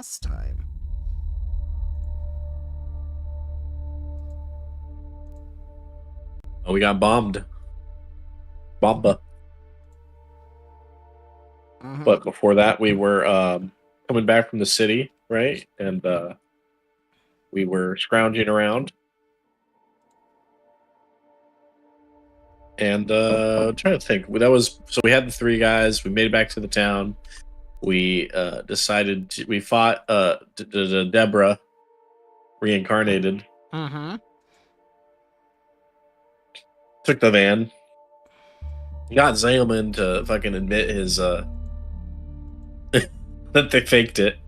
last time? Oh, we got bombed. Bomba. Mm-hmm. But before that, we were coming back from the city, right? And we were scrounging around. And I'm trying to think. That was so we had the three guys. We made it back to the town. We we fought Deborah reincarnated. Mm-hmm. Took the van. Got Zayman to fucking admit his that they faked it.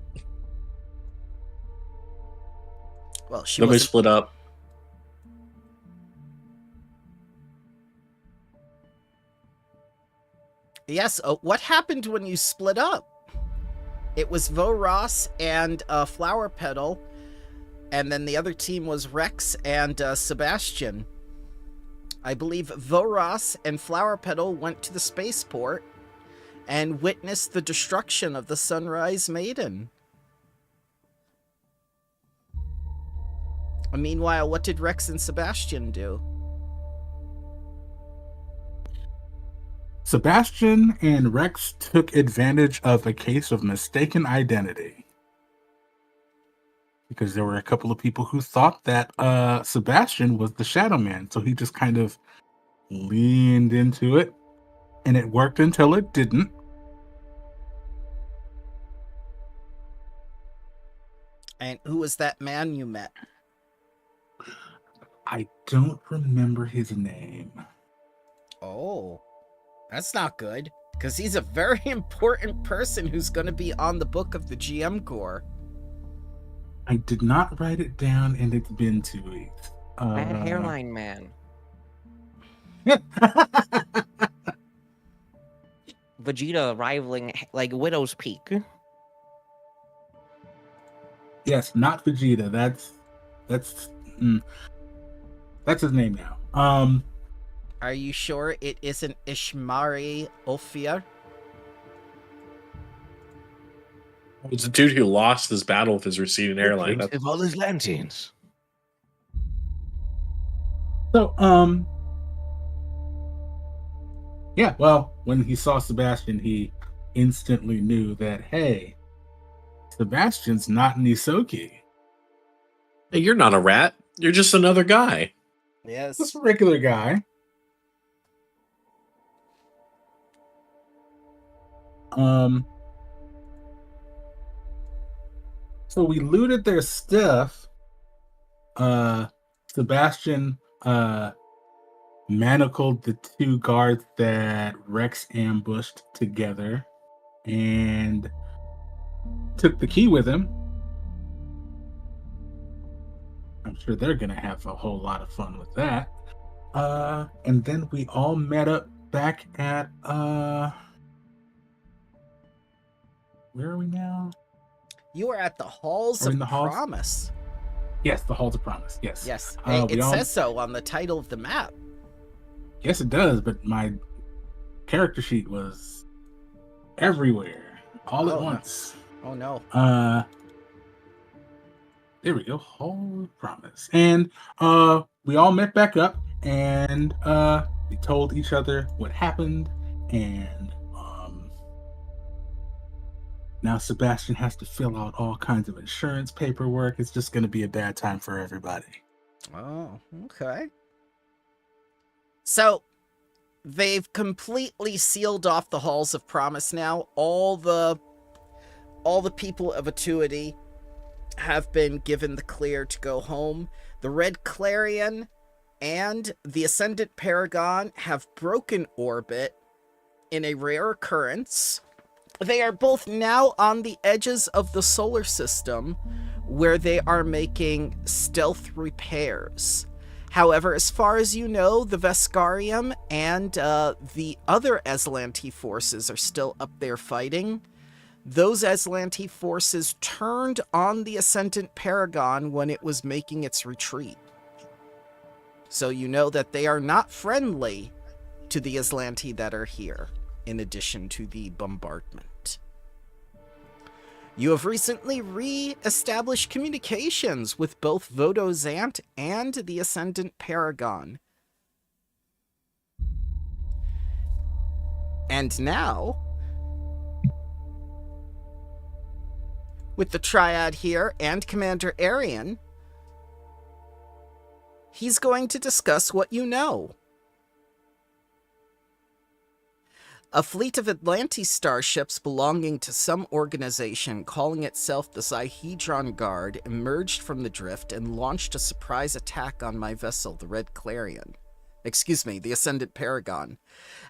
Well, she Then we wasn't... split up. Yes, what happened when you split up? It was Voros and Flower Petal, and then the other team was Rex and Sebastian. I believe Voros and Flower Petal went to the spaceport and witnessed the destruction of the Sunrise Maiden. Meanwhile, what did Rex and Sebastian do? Sebastian and Rex took advantage of a case of mistaken identity. Because there were a couple of people who thought that Sebastian was the Shadow Man. So he just kind of leaned into it. And it worked until it didn't. And who was that man you met? I don't remember his name. Oh, that's not good. Because he's a very important person who's going to be on the book of the GM Corps. I did not write it down, and it's been 2 weeks. Bad hairline man. Vegeta rivaling like Widow's Peak. Yes, not Vegeta. That's his name now. Are you sure it isn't Ishmari Ophir? It's a dude who lost his battle with his receding hairline. Prince of all Azlantians. So, yeah, well, when he saw Sebastian, he instantly knew that, hey, Sebastian's not Nisoki. Hey, you're not a rat. You're just another guy. Yes. Just a regular guy. So we looted their stuff. Sebastian manacled the two guards that Rex ambushed together and took the key with him. I'm sure they're gonna have a whole lot of fun with that. And then we all met up back at where are we now? You are at the Halls of Promise. Yes, the Halls of Promise. Yes. Yes. It says so on the title of the map. Yes, it does, but my character sheet was everywhere, all at once. Oh no. There we go. Hall of Promise. And we all met back up and we told each other what happened, and now Sebastian has to fill out all kinds of insurance paperwork. It's just going to be a bad time for everybody. Oh, okay. So, they've completely sealed off the Halls of Promise now. All the people of Atuity have been given the clear to go home. The Red Clarion and the Ascendant Paragon have broken orbit in a rare occurrence. They are both now on the edges of the solar system, where they are making stealth repairs. However, as far as you know, the Veskarium and the other Azlanti forces are still up there fighting. Those Azlanti forces turned on the Ascendant Paragon when it was making its retreat. So you know that they are not friendly to the Azlanti that are here, in addition to the bombardment. You have recently re-established communications with both Vodozant and the Ascendant Paragon. And now, with the Triad here and Commander Arian, he's going to discuss what you know. A fleet of Azlanti starships belonging to some organization calling itself the Zihedron Guard emerged from the drift and launched a surprise attack on my vessel, the Red Clarion. Excuse me, the Ascendant Paragon.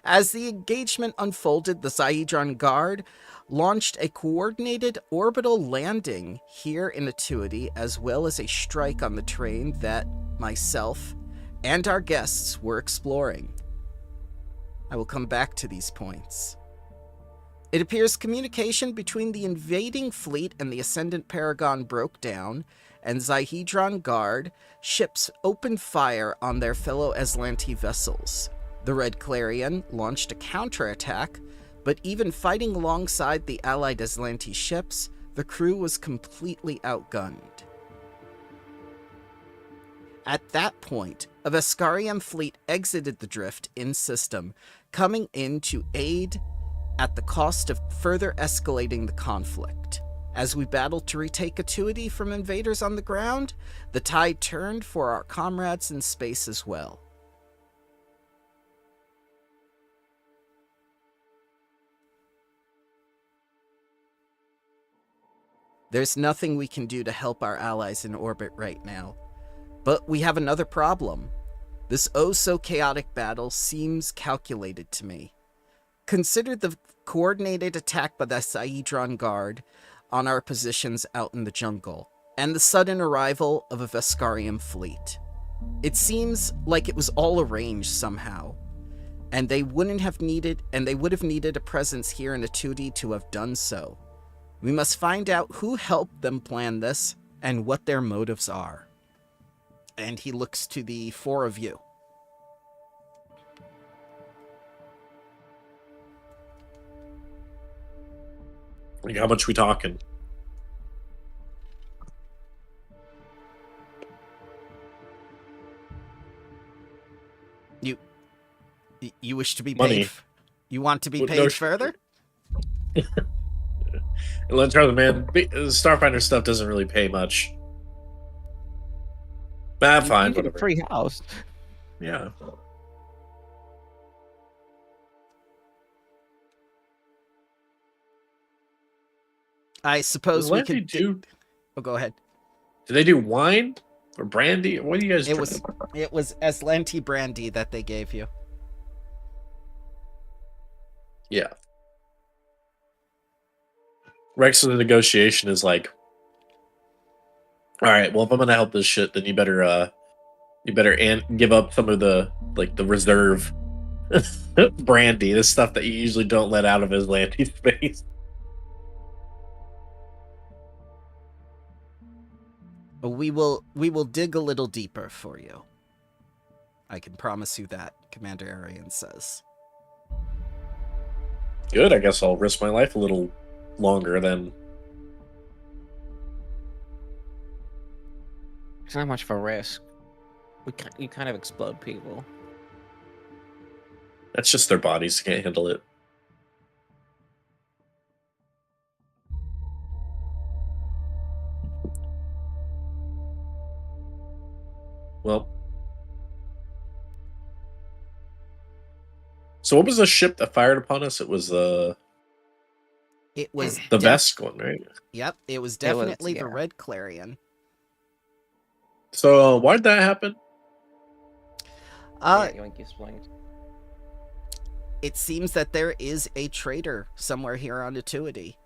As the engagement unfolded, the Zihedron Guard launched a coordinated orbital landing here in Atuity, as well as a strike on the terrain that myself and our guests were exploring. I will come back to these points. It appears communication between the invading fleet and the Ascendant Paragon broke down, and Zihedron Guard ships opened fire on their fellow Azlanti vessels. The Red Clarion launched a counterattack, but even fighting alongside the allied Azlanti ships, the crew was completely outgunned. At that point, a Veskarium fleet exited the drift in system, coming in to aid at the cost of further escalating the conflict. As we battled to retake Atuity from invaders on the ground, the tide turned for our comrades in space as well. There's nothing we can do to help our allies in orbit right now. But we have another problem. This oh-so-chaotic battle seems calculated to me. Consider the coordinated attack by the Zihedron Guard on our positions out in the jungle, and the sudden arrival of a Veskarium fleet. It seems like it was all arranged somehow, and they would have needed a presence here in Atuity to have done so. We must find out who helped them plan this, and what their motives are. And he looks to the four of you. Like, how much we talking? You wish to be Money. paid? You want to be Well, paid no, further? Let's try the man. Starfinder stuff doesn't really pay much. But fine, You get a whatever. free house. Yeah. I suppose we What did could they do? Oh, go ahead. Do they do wine or brandy? What do you guys? It was Azlanti brandy that they gave you. Yeah. Rex's negotiation is like, all right, well, if I'm gonna help this shit, then you better give up some of the reserve brandy, the stuff that you usually don't let out of Azlanti space. We will dig a little deeper for you. I can promise you that, Commander Arian says. Good, I guess I'll risk my life a little longer then. It's not much of a risk. You kind of explode people. That's just their bodies can't handle it. Well, so what was the ship that fired upon us? It was It was the Vesk one, right? Yep, it was definitely yeah. the Red Clarion. So why did that happen? Yeah, you want to explain? It seems that there is a traitor somewhere here on Atuity.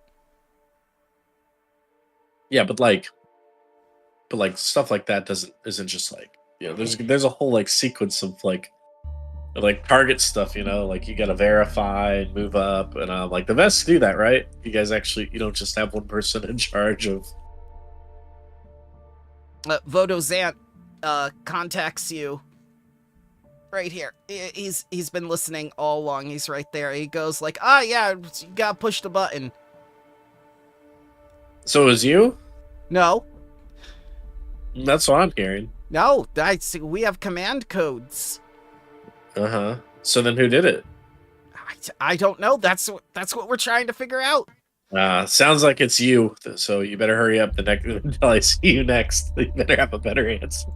Yeah, but stuff like that isn't just like, you know, there's a whole like sequence of like target stuff, you know, like you gotta verify and move up, and like the Vests do that, right? You guys you don't just have one person in charge of. Vodozant contacts you right here. He's been listening all along. He's right there. He goes like, yeah, you gotta push the button. So it was you? No, That's what I'm hearing. no, we have command codes. Uh-huh. So then who did it? I don't know. That's what we're trying to figure out. Sounds like it's you. So you better hurry up the next until I see you next. You better have a better answer.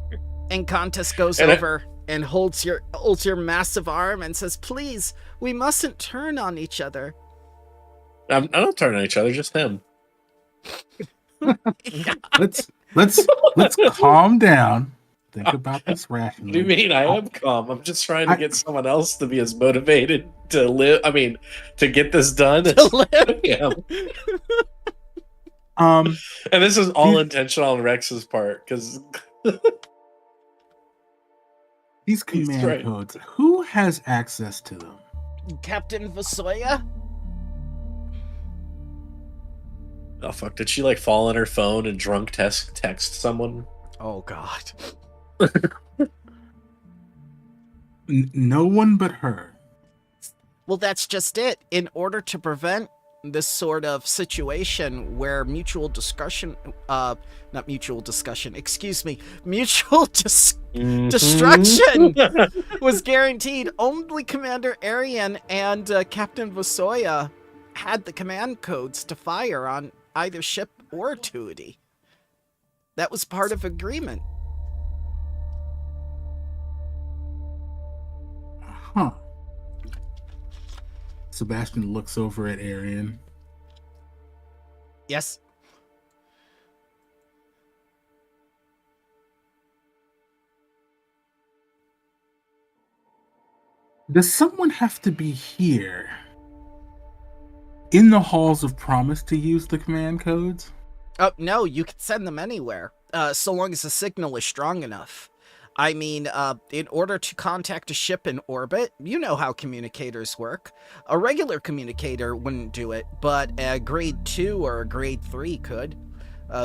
And Contis goes And over and holds your massive arm and says, "Please, we mustn't turn on each other." I don't turn on each other, just him. Let's calm down. Think about this What rationally. do you mean? I am calm. I'm just trying to get someone else to be as motivated to live. I mean, to get this done. To live. Yeah. Um, And this is all intentional on Rex's part because these He's command right. codes. Who has access to them? Captain Vasoya? oh fuck, did she like fall on her phone and drunk text someone? Oh God. No one but her. Well, that's just it. In order to prevent this sort of situation where mutual discussion, not mutual discussion, excuse me, mutual destruction was guaranteed, only Commander Arian and Captain Vasoya had the command codes to fire on either ship or Tuity. That was part of agreement. Huh. Sebastian looks over at Arian. Yes. Does someone have to be here in the halls of promise to use the command codes? Oh, no, you can send them anywhere, so long as the signal is strong enough. I mean, in order to contact a ship in orbit, you know how communicators work. A regular communicator wouldn't do it, but a grade 2 or a grade 3 could.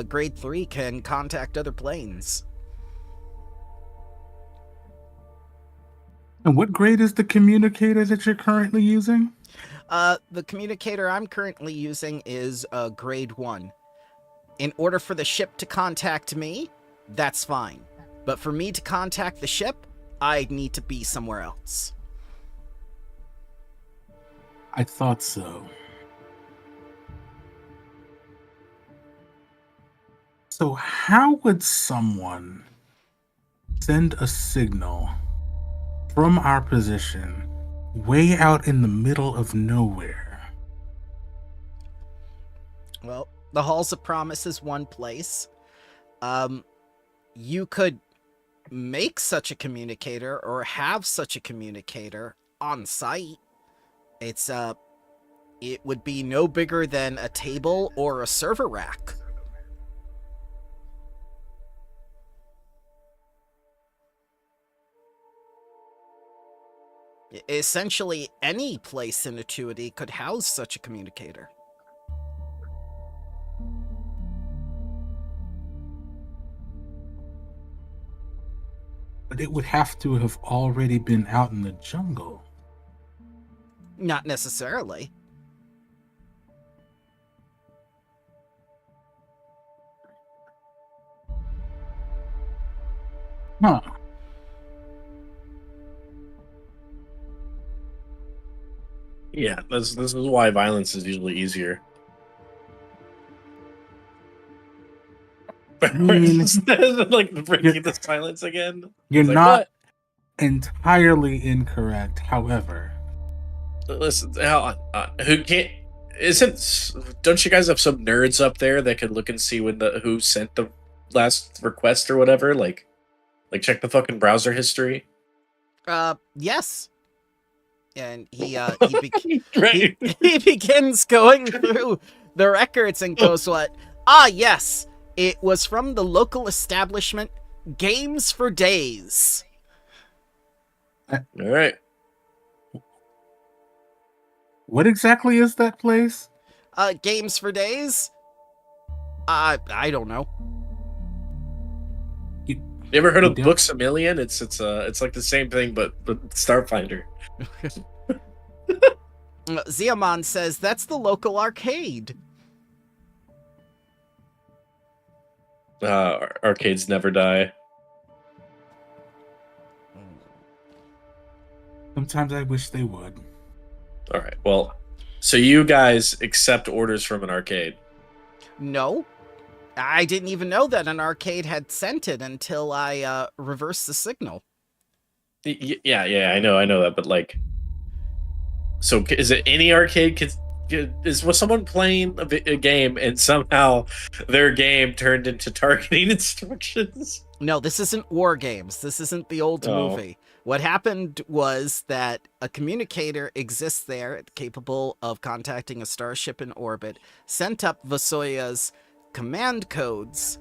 Grade 3 can contact other planes. And what grade is the communicator that you're currently using? The communicator I'm currently using is grade 1. In order for the ship to contact me, that's fine. But for me to contact the ship, I need to be somewhere else. I thought so. So how would someone send a signal from our position way out in the middle of nowhere? Well, the Halls of Promise is one place. You could make such a communicator or have such a communicator on site. It would be no bigger than a table or a server rack. Essentially, any place in Atuity could house such a communicator. But it would have to have already been out in the jungle. Not necessarily. Huh. Yeah, this is why violence is usually easier. mean- like breaking the silence again. You're It's like, not what? entirely incorrect, however. Listen, who can't? Don't you guys have some nerds up there that could look and see who sent the last request or whatever? Like check the fucking browser history. Yes. And he Right. he begins going through the records and goes, "What? Ah, yes. It was from the local establishment, Games for Days." All right. What exactly is that place? Games for Days? I don't know. You ever heard You of don't? Books a Million? It's like the same thing, but Starfinder. Ziamon says that's the local arcade. Arcades never die. Sometimes I wish they would. All right. Well, so you guys accept orders from an arcade. No. I didn't even know that an arcade had sent it until I reversed the signal. Yeah, I know that, but like, so is it any arcade? Was someone playing a game and somehow their game turned into targeting instructions? No, this isn't War Games. This isn't the old movie. What happened was that a communicator exists there, capable of contacting a starship in orbit, sent up Vasoya's command codes,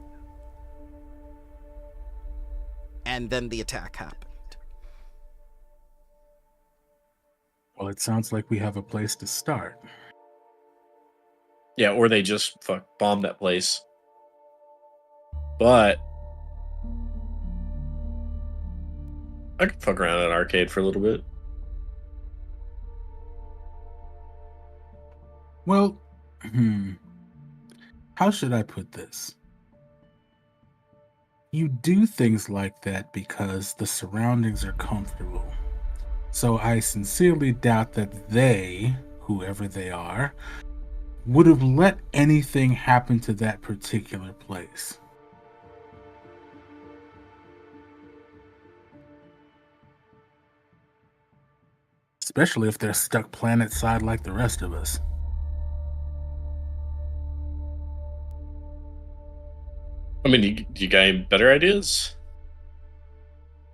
and then the attack happened. Well, it sounds like we have a place to start. Yeah, or they just bombed that place. But I could fuck around at an arcade for a little bit. Well, how should I put this? You do things like that because the surroundings are comfortable. So I sincerely doubt that they, whoever they are, would have let anything happen to that particular place. Especially if they're stuck planet side like the rest of us. I mean, do you got any better ideas?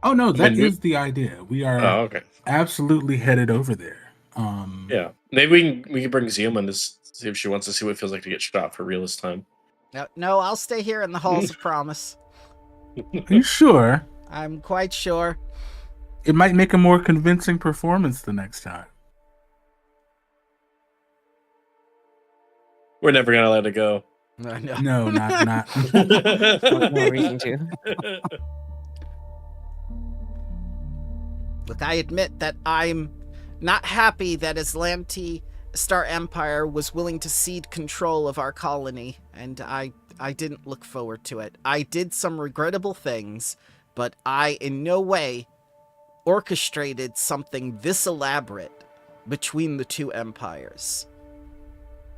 Oh no, that is the idea. We are okay. Absolutely headed over there. Yeah, maybe we can bring Zium on to see if she wants to see what it feels like to get shot for real this time. No, I'll stay here in the Halls of Promise. Are you sure? I'm quite sure. It might make a more convincing performance the next time. We're never gonna let it go. No, not. No reason to. Look, I admit that I'm not happy that Azlanti Star Empire was willing to cede control of our colony, and I didn't look forward to it. I did some regrettable things, but I in no way orchestrated something this elaborate between the two empires.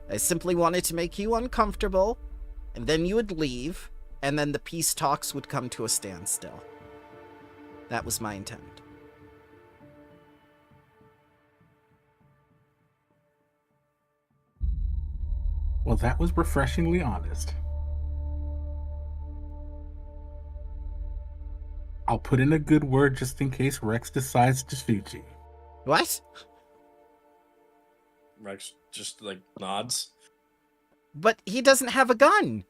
I simply wanted to make you uncomfortable, and then you would leave, and then the peace talks would come to a standstill. That was my intent. Well, that was refreshingly honest. I'll put in a good word just in case Rex decides to shoot you. What? Rex just like nods. But he doesn't have a gun.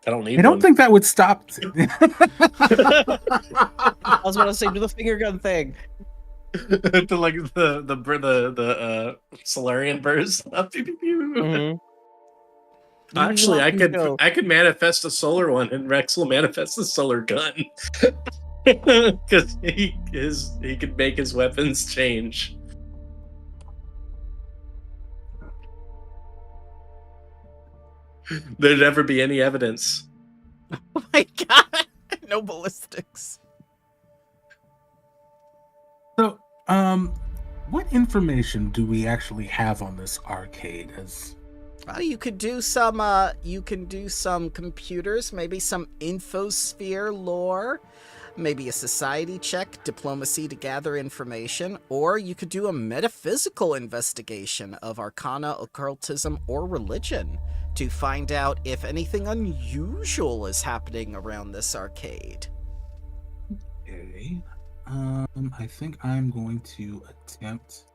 I don't need. I don't think that would stop. I was gonna say, do the finger gun thing. the like the Solarian burst. Pew, pew, pew. Mm-hmm. Actually, I could manifest a solar one, and Rex will manifest a solar gun because he could make his weapons change. There'd never be any evidence. Oh my god! No ballistics. So, what information do we actually have on this arcade? Well, you can do some computers, maybe some infosphere lore, maybe a society check, diplomacy to gather information, or you could do a metaphysical investigation of arcana, occultism, or religion to find out if anything unusual is happening around this arcade. Okay. I think I'm going to attempt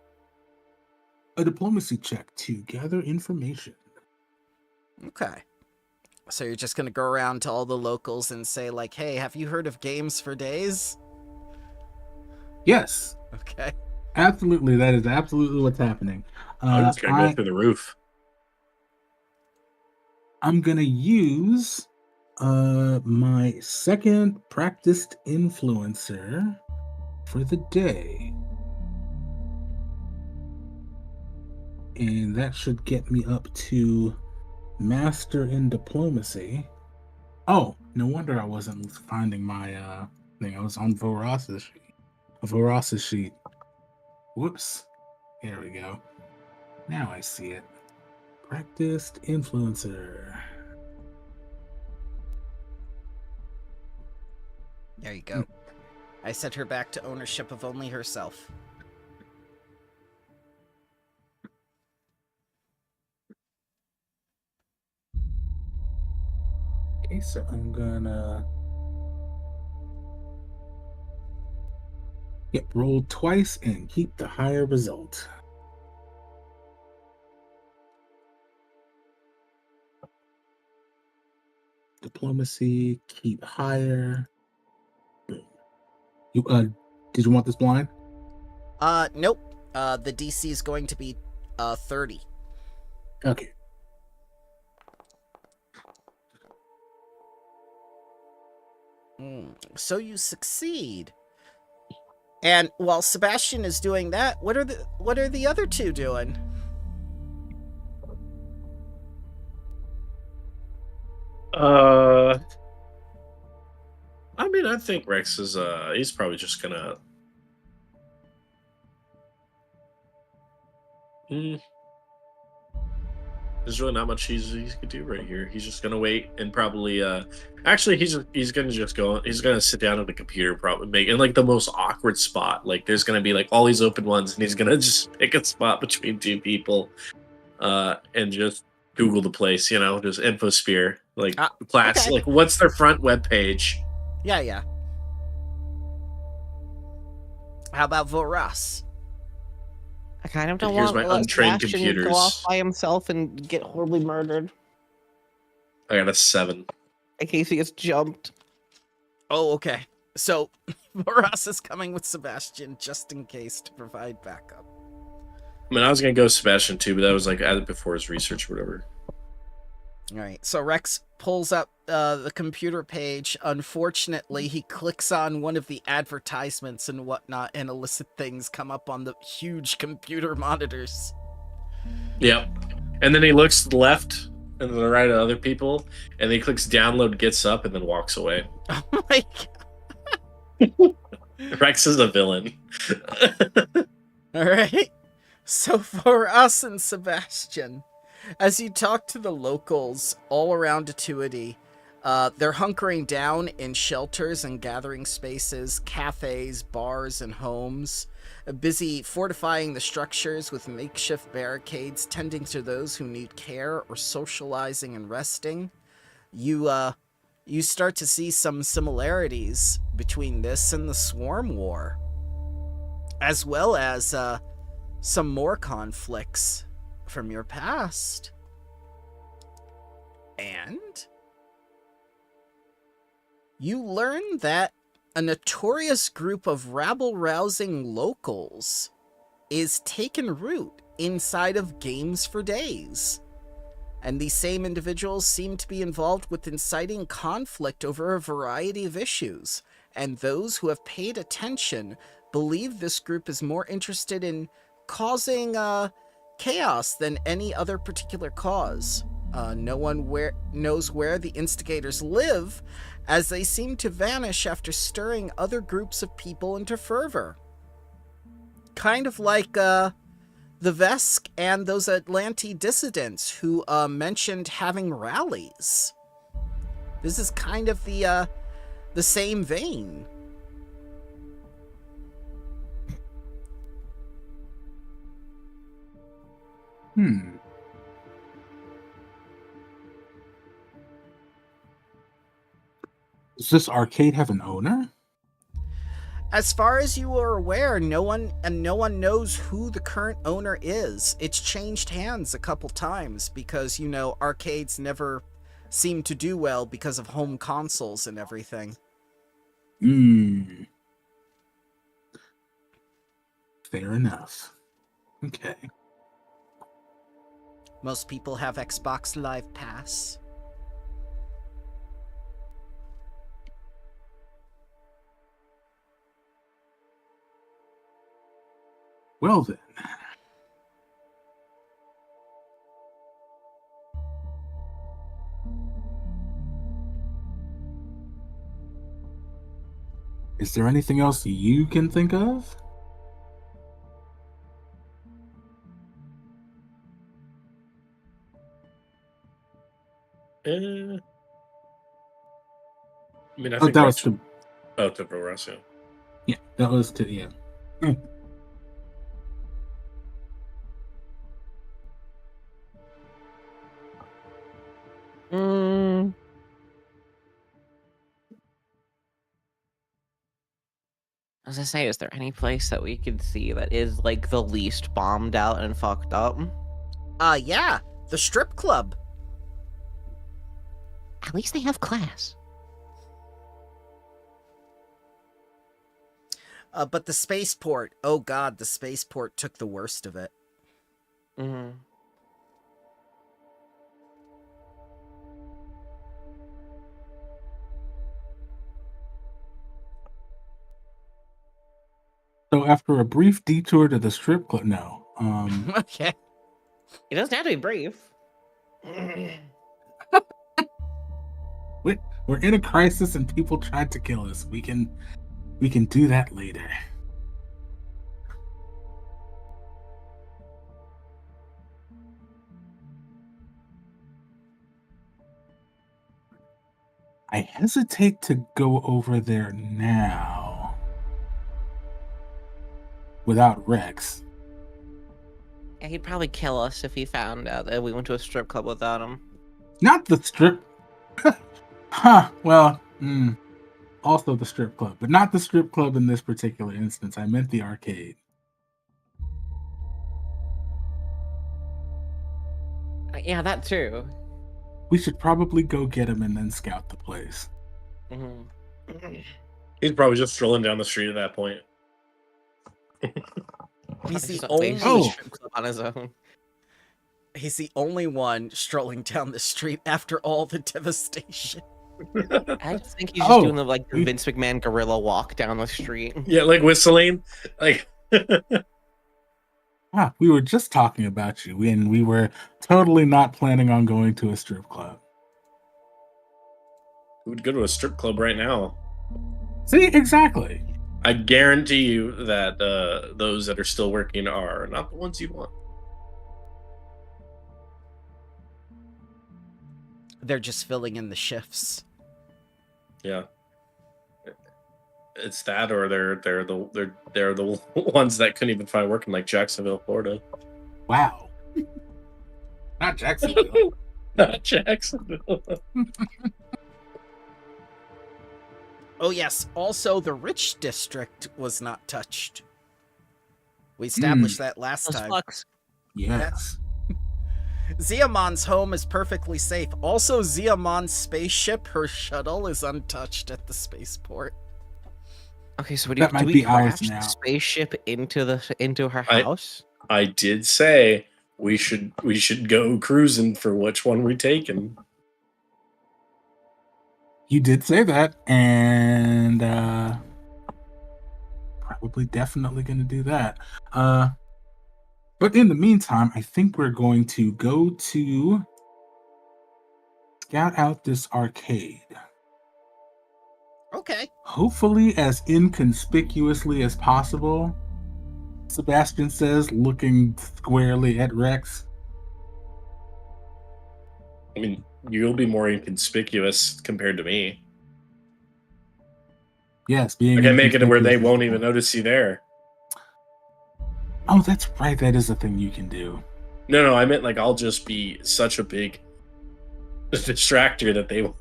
a diplomacy check to gather information. Okay. So you're just going to go around to all the locals and say, like, hey, have you heard of Games for Days? Yes. Okay. Absolutely. That is absolutely what's happening. I'm just going to go through the roof. I'm going to use my second practiced influencer for the day. And that should get me up to Master in diplomacy. Oh, no wonder I wasn't finding my thing. I was on Voras's sheet. A Voras's sheet. Whoops. There we go. Now I see it. Practiced influencer. There you go. I set her back to ownership of only herself. Okay, so I'm gonna roll twice and keep the higher result. Diplomacy, keep higher. You did you want this blind? Nope. The DC is going to be 30. Okay. So you succeed. And while Sebastian is doing that, what are the other two doing? I mean, I think Rex is he's probably just gonna. There's really not much he could do right here. He's just gonna wait and probably actually he's gonna just go. He's gonna sit down at the computer, probably make in like the most awkward spot. Like there's gonna be like all these open ones, and he's gonna just pick a spot between two people, and just Google the place. You know, just infosphere like class. Okay. Like what's their front web page? Yeah. How about Voras? I kind of don't Here's want my to let untrained Sebastian go off computers. by himself and get horribly murdered I got a 7. in case he gets jumped. Oh, okay. So Voras is coming with Sebastian just in case to provide backup. I mean, I was gonna go Sebastian too, but that was like added before his research or whatever. All right. So Rex pulls up the computer page. Unfortunately, he clicks on one of the advertisements and whatnot, and illicit things come up on the huge computer monitors. Yep. And then he looks to the left and to the right of other people, and he clicks download, gets up, and then walks away. Oh my God. Rex is a villain. All right. So for us and Sebastian, as you talk to the locals all around Atuity, they're hunkering down in shelters and gathering spaces, cafes, bars, and homes, busy fortifying the structures with makeshift barricades, tending to those who need care or socializing and resting. You start to see some similarities between this and the Swarm War, as well as some more conflicts from your past. And you learn that a notorious group of rabble-rousing locals is taking root inside of Games for Days. And these same individuals seem to be involved with inciting conflict over a variety of issues. And those who have paid attention believe this group is more interested in causing chaos than any other particular cause. No one knows where the instigators live, as they seem to vanish after stirring other groups of people into fervor. Kind of like the Vesk and those Azlanti dissidents who mentioned having rallies. This is kind of the same vein. Does this arcade have an owner? As far as you are aware, no one knows who the current owner is. It's changed hands a couple times because, you know, arcades never seem to do well because of home consoles and everything. Fair enough. Okay. Most people have Xbox Live Pass. Well then. Is there anything else you can think of? I mean, I Oh, think that was Rex. to Oh, to Russ, yeah. yeah. That was to yeah. Mm, as I say, is there any place that we could see that is like the least bombed out and fucked up? Yeah, the strip club. At least they have class. But the spaceport, oh god, the spaceport took the worst of it. Mm-hmm. So after a brief detour to the strip club, no. Okay. It doesn't have to be brief. We're in a crisis and people tried to kill us. We can do that later. I hesitate to go over there now without Rex. Yeah, he'd probably kill us if he found out that we went to a strip club without him. Not the strip. Huh. Well, also the strip club, but not the strip club in this particular instance. I meant the arcade. Yeah, that too. We should probably go get him and then scout the place. Mm-hmm. He's probably just strolling down the street at that point. He's the Something. only Strip club on his own. he's the only one strolling down the street after all the devastation. I just think he's just doing the Vince McMahon gorilla walk down the street. Yeah, like whistling. Like We were just talking about you, and we were totally not planning on going to a strip club. we would go to a strip club right now. See, exactly. I guarantee you that those that are still working are not the ones you want. They're just filling in the shifts. Yeah, it's that, or they're the ones that couldn't even find work in like Jacksonville, Florida. Wow. Not Jacksonville. Not Jacksonville. Oh yes, also the rich district was not touched. We established that last Those time. fucks. Yes. Ziamon's home is perfectly safe. Also, Ziamon's spaceship, her shuttle, is untouched at the spaceport. Okay, so That do might we be ours crash now. the spaceship into her house? I did say we should go cruising for which one we're taking. You did say that, and probably definitely going to do that. But in the meantime, I think we're going to go to scout out this arcade. Okay. Hopefully as inconspicuously as possible, Sebastian says, looking squarely at Rex. I mean, you'll be more inconspicuous compared to me. Yes, being I can make it where they inconspicuous is won't the even point. notice you there. Oh, that's right. That is a thing you can do. No, I meant like I'll just be such a big distractor that they won't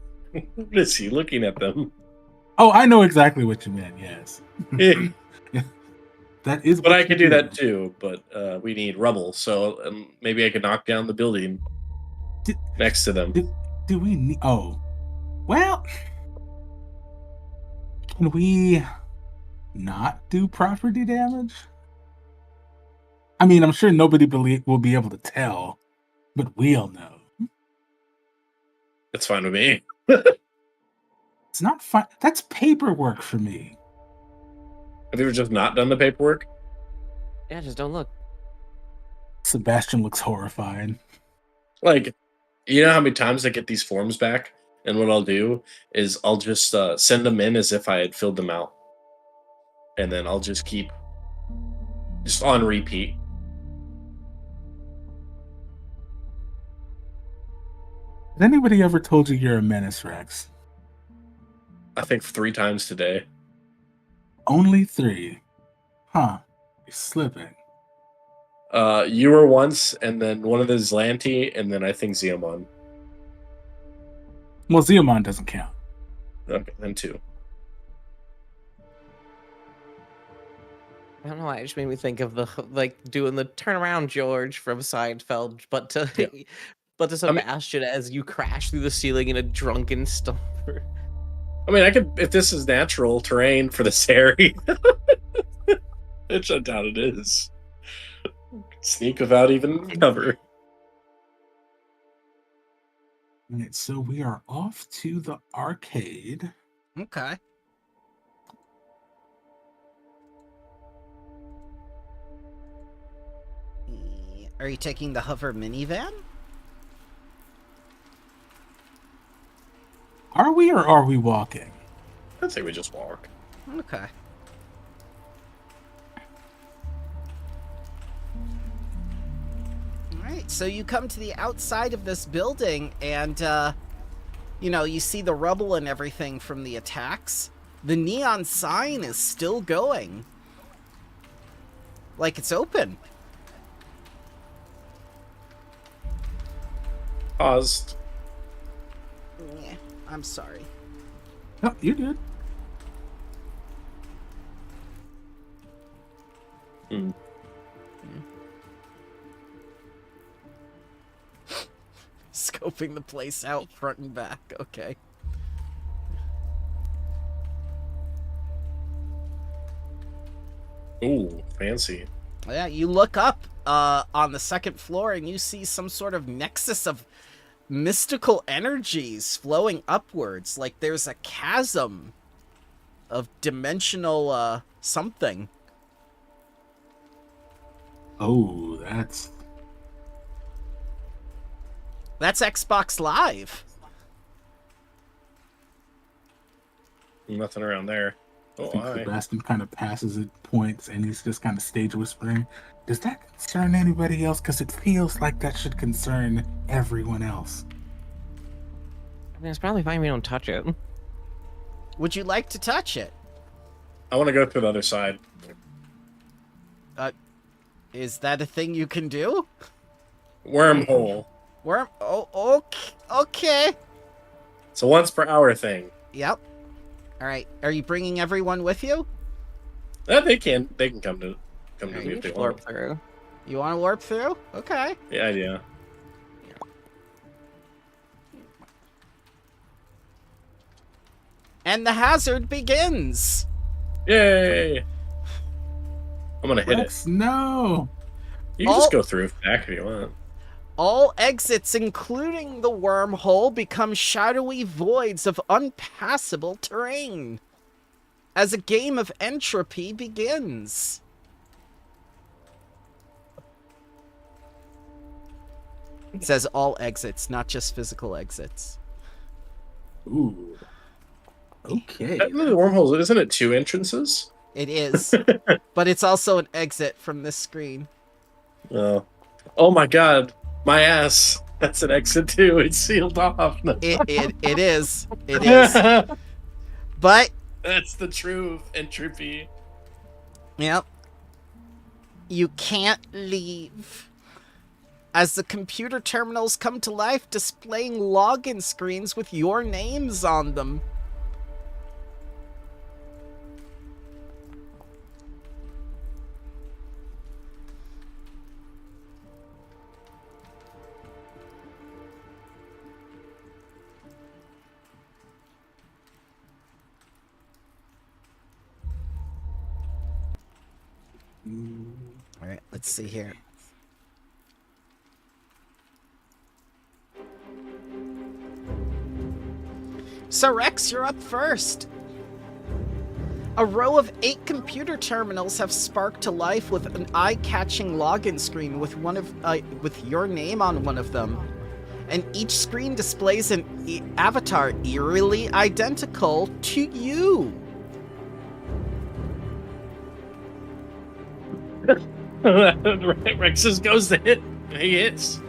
notice you looking at them. Oh, I know exactly what you meant. Yes. That is. But what I you could do that too. But we need rubble, so maybe I could knock down the building next to them. Do we need? Oh, well, can we not do property damage? I mean, I'm sure nobody will be able to tell, but we'll know. That's fine with me. It's not fun. That's paperwork for me. Have you ever just not done the paperwork? Yeah, just don't look. Sebastian looks horrified. Like, you know how many times I get these forms back? And what I'll do is I'll just send them in as if I had filled them out. and then I'll just keep on repeat. Has anybody ever told you you're a menace, Rex? I think 3 times today. Only 3. Huh. You're slipping. You were once, and then one of the Azlanti, and then I think Ziamon. Well, Ziamon doesn't count. Okay, then 2. I don't know why, it just made me think of the doing the turnaround George from Seinfeld, but to Yeah. but to Sebastian as you crash through the ceiling in a drunken stomper. I mean, I could, if this is natural terrain for this area, which I doubt it is. Sneak without even cover. Alright, so we are off to the arcade. Okay. Are you taking the hover minivan? Are we or are we walking? I'd say we just walk. Okay. Alright, so you come to the outside of this building and, you know, you see the rubble and everything from the attacks. The neon sign is still going. Like it's open. Paused. Yeah, I'm sorry. No, you're good. Scoping the place out front and back. Okay. Ooh, fancy. Yeah, you look up on the second floor and you see some sort of nexus of mystical energies flowing upwards. Like there's a chasm of dimensional something. Oh, That's Xbox Live. Nothing around there. Oh, I think hi. Sebastian kind of passes it, points, and he's just kind of stage whispering. Does that concern anybody else? Because it feels like that should concern everyone else. I mean, it's probably fine we don't touch it. Would you like to touch it? I want to go to the other side. Is that a thing you can do? Wormhole. Oh, okay. It's a once per hour thing. Yep. All right. Are you bringing everyone with you? They can come to me You if they just warp want. through. You want to warp through? Okay. Yeah. And the hazard begins. Yay! I'm gonna hit Rex, no! it. You can just go through back if you want. All exits, including the wormhole, become shadowy voids of unpassable terrain as a game of entropy begins. It says all exits, not just physical exits. Ooh. Okay. The wormhole, isn't it 2 entrances? It is, but it's also an exit from this screen. Oh my god, my ass. That's an exit too. It's sealed off. No. It is. It is. But That's the true entropy. yep. You can't leave. As the computer terminals come to life, displaying login screens with your names on them. All right, let's see here. So Rex, you're up first. A row of 8 computer terminals have sparked to life with an eye-catching login screen with with your name on one of them. And each screen displays an avatar eerily identical to you. Rex just goes to hit. He hits.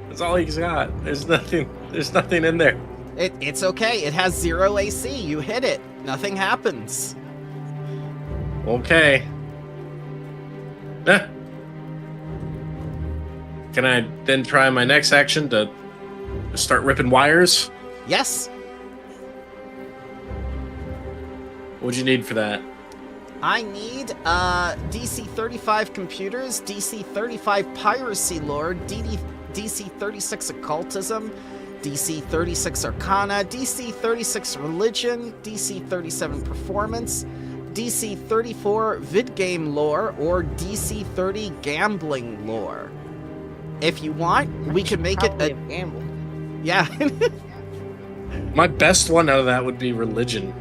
That's all he's got. There's nothing in there. It's okay. It has 0 AC. You hit it. Nothing happens. Okay. Can I then try my next action to start ripping wires? Yes. What'd you need for that? I need DC 35 computers, DC 35 piracy lore, DC 36 occultism, DC 36 arcana, DC 36 religion, DC 37 performance, DC 34 vid game lore, or DC 30 gambling lore. If you want, we can make it a gamble. Yeah. My best one out of that would be religion.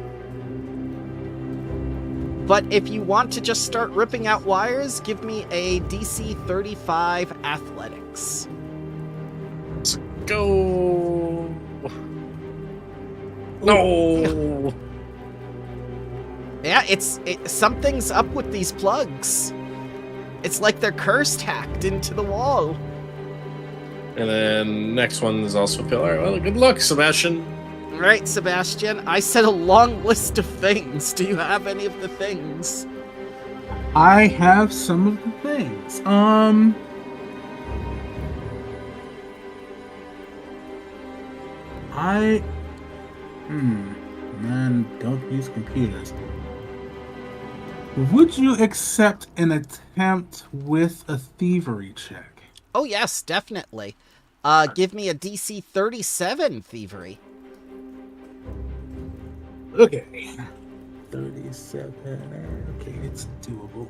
But if you want to just start ripping out wires, give me a DC 35 athletics. Let's go. No. Yeah, something's up with these plugs. It's like they're cursed hacked into the wall. And then next one is also fail. All right, well, good luck, Sebastian. All right, Sebastian. I said a long list of things. Do you have any of the things? I have some of the things. Man, don't use computers. Would you accept an attempt with a thievery check? Oh, yes, definitely. Give me a DC 37 thievery. Okay. 37. Okay, it's doable.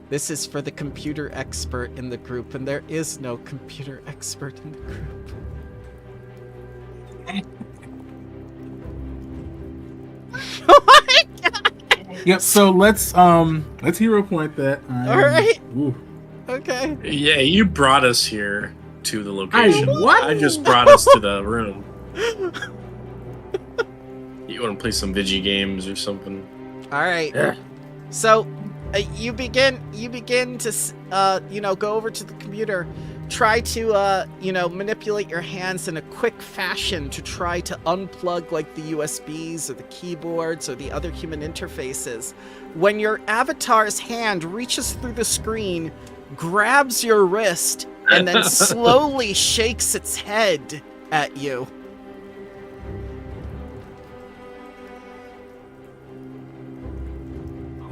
This is for the computer expert in the group, and there is no computer expert in the group. Oh my god! Yep, so let's hero point that. Alright. Okay. Yeah, you brought us here to the location. What? I just brought us to the room. You want to play some Vigi games or something? All right. Yeah. So, you begin to, go over to the computer, try to, manipulate your hands in a quick fashion to try to unplug, like, the USBs or the keyboards or the other human interfaces. When your avatar's hand reaches through the screen, grabs your wrist, and then slowly shakes its head at you.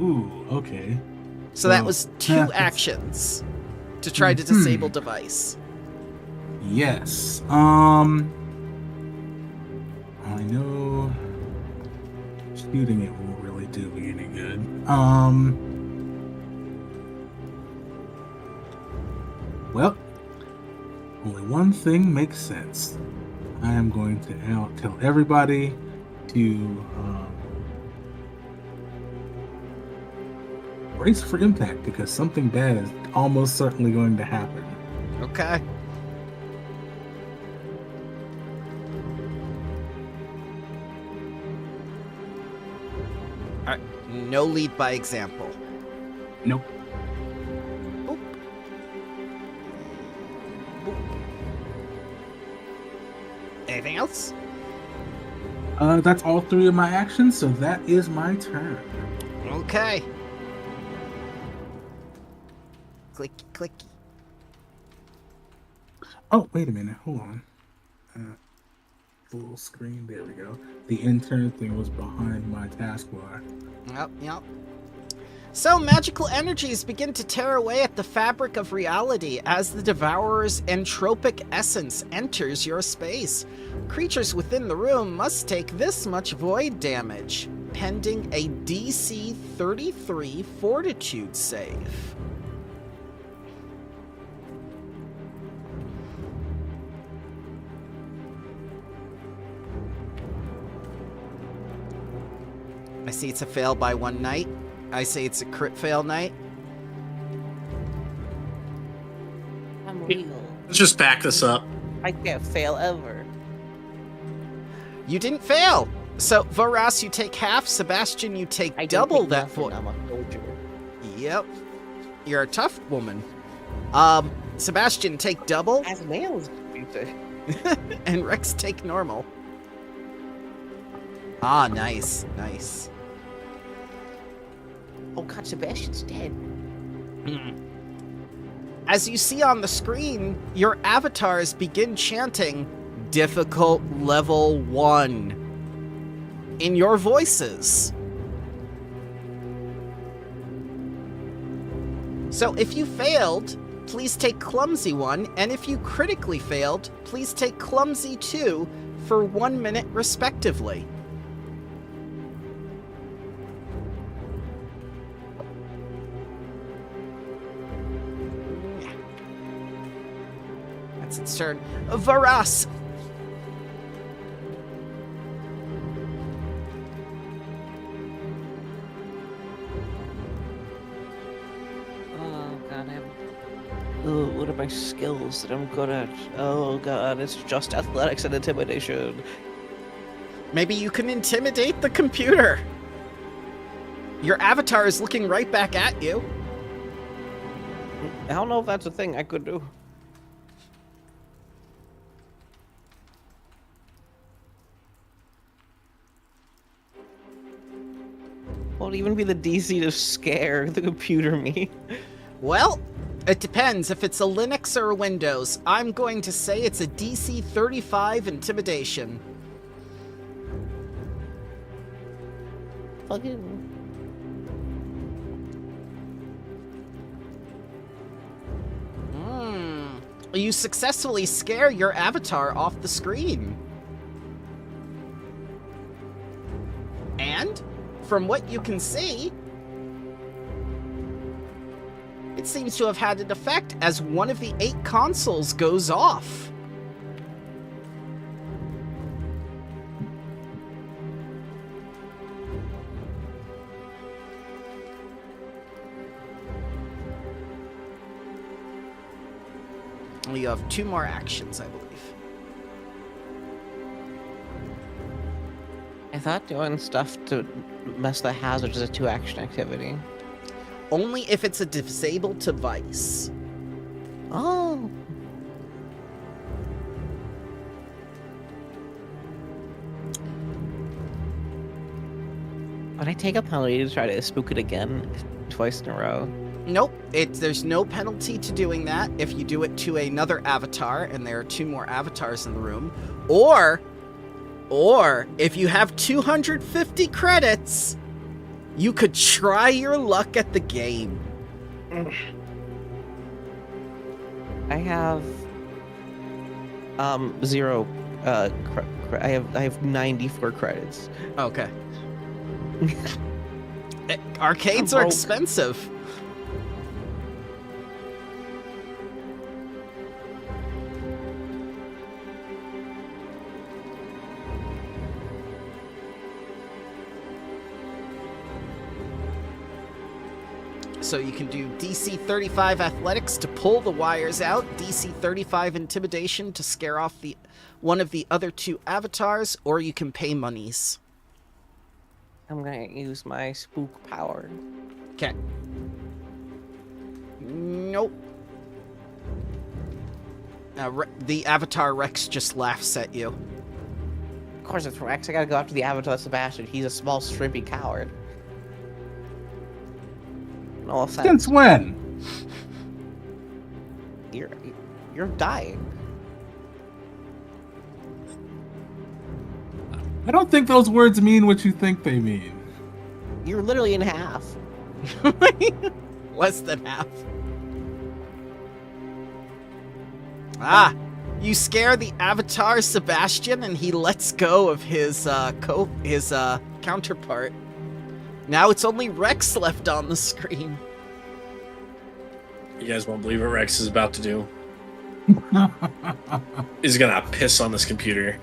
Ooh, okay. So that was 2 actions to try to disable device. Yes. I know shooting it won't really do me any good. Well, only one thing makes sense. I am going to now tell everybody to brace for impact, because something bad is almost certainly going to happen. Okay. Alright, no lead by example. Nope. Boop. Boop. Anything else? That's all 3 of my actions, so that is my turn. Okay. Clicky, clicky. Oh, wait a minute. Hold on. Full screen. There we go. The intern thing was behind my taskbar. Yep. So, magical energies begin to tear away at the fabric of reality as the Devourer's entropic essence enters your space. Creatures within the room must take this much void damage, pending a DC 33 fortitude save. I see it's a fail by 1 night. I say it's a crit fail night. I'm real. Let's just back this up. I can't fail ever. You didn't fail! So, Voras, you take half. Sebastian, you take I don't double take that nothing, void. I'm a soldier. Yep. You're a tough woman. Sebastian, take double, As males. and Rex take normal. Ah, nice, nice. Oh god, Sebastian's dead. As you see on the screen, your avatars begin chanting difficult level 1 in your voices. So if you failed, please take clumsy 1, and if you critically failed, please take clumsy 2 for 1 minute respectively. That's its turn. Varas! Oh god, oh, what are my skills that I'm good at? Oh god, it's just athletics and intimidation. Maybe you can intimidate the computer. Your avatar is looking right back at you. I don't know if that's a thing I could do. Won't even be the DC to scare the computer me. Well, it depends if it's a Linux or a Windows. I'm going to say it's a DC 35 intimidation. Fucking. You successfully scare your avatar off the screen. And, from what you can see, it seems to have had an effect as one of the 8 consoles goes off. You have 2 more actions, I believe. I thought doing stuff to mess the hazards is a 2-action activity. Only if it's a disabled device. Oh. Would I take a penalty to try to spook it again twice in a row? Nope, there's no penalty to doing that if you do it to another avatar, and there are 2 more avatars in the room. Or if you have 250 credits, you could try your luck at the game. I have 0 I have 94 credits. Okay. Arcades I'm are broke. expensive. So you can do DC 35 athletics to pull the wires out, DC 35 intimidation to scare off one of the other 2 avatars, or you can pay monies. I'm gonna use my spook power. Okay. Nope. The avatar Rex just laughs at you. Of course it's Rex. I gotta go after the avatar Sebastian. He's a small, shrimpy coward. No offense. Since when? You're dying. I don't think those words mean what you think they mean. You're literally in half. Less than half. Ah, you scare the avatar Sebastian, and he lets go of his counterpart. Now it's only Rex left on the screen. You guys won't believe what Rex is about to do. He's gonna piss on this computer.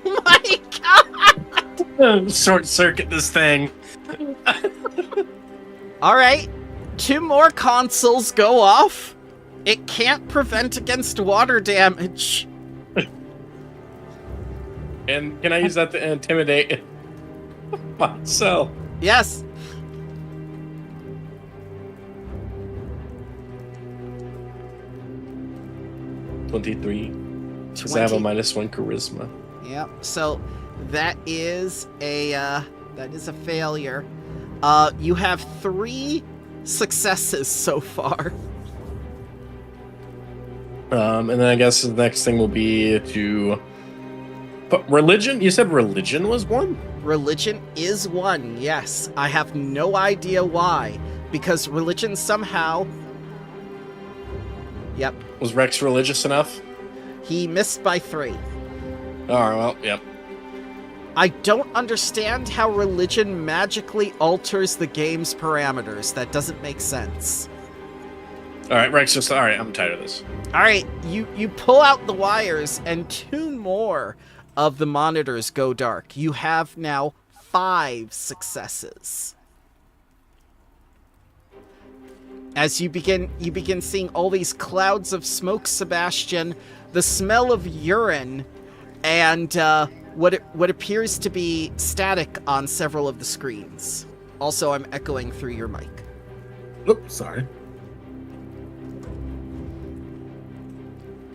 Oh my god! Short circuit this thing. Alright, 2 more consoles go off. It can't prevent against water damage. And can I use that to intimidate myself? Yes. 23. Because I have a -1 charisma. Yep. So that is a failure. You have 3 successes so far. And then I guess the next thing will be to... But religion? You said religion was 1? Religion is 1, yes. I have no idea why. Because religion somehow... Yep. Was Rex religious enough? He missed by 3. Alright, well, yep. I don't understand how religion magically alters the game's parameters. That doesn't make sense. Alright, Rex, just... Alright, I'm tired of this. Alright, you pull out the wires and 2 more of the monitors go dark. You have now 5 successes. As you begin seeing all these clouds of smoke, Sebastian, the smell of urine, and what appears to be static on several of the screens. Also, I'm echoing through your mic. Oops, sorry.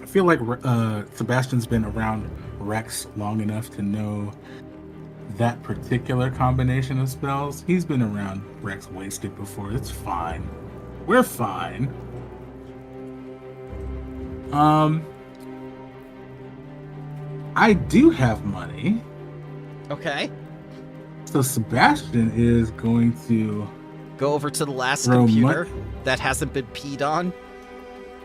I feel like Sebastian's been around Rex long enough to know that particular combination of spells. He's been around Rex wasted before. It's fine. We're fine. I do have money. Okay. So Sebastian is going to go over to the last throw computer that hasn't been peed on.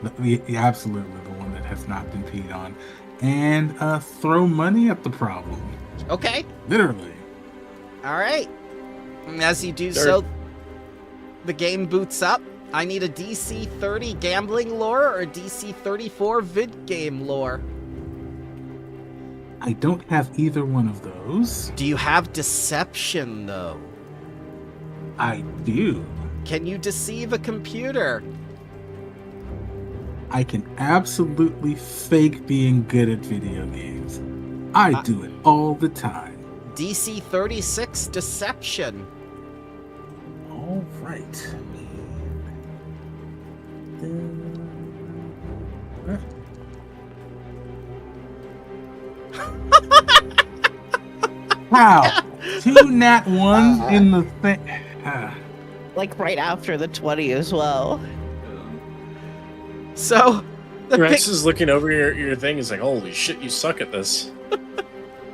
Absolutely, the one that has not been peed on. And throw money at the problem. Okay. Literally. All right. And as you do so, the game boots up. I need a DC 30 gambling lore or a DC 34 vid game lore. I don't have either one of those. Do you have deception, though? I do. Can you deceive a computer? I can absolutely fake being good at video games. I do it all the time. DC 36 deception. All right. Wow. 2 nat 1s in the thing. Like right after the 20 as well. So, Rex is looking over your thing. He's like, "Holy shit, you suck at this."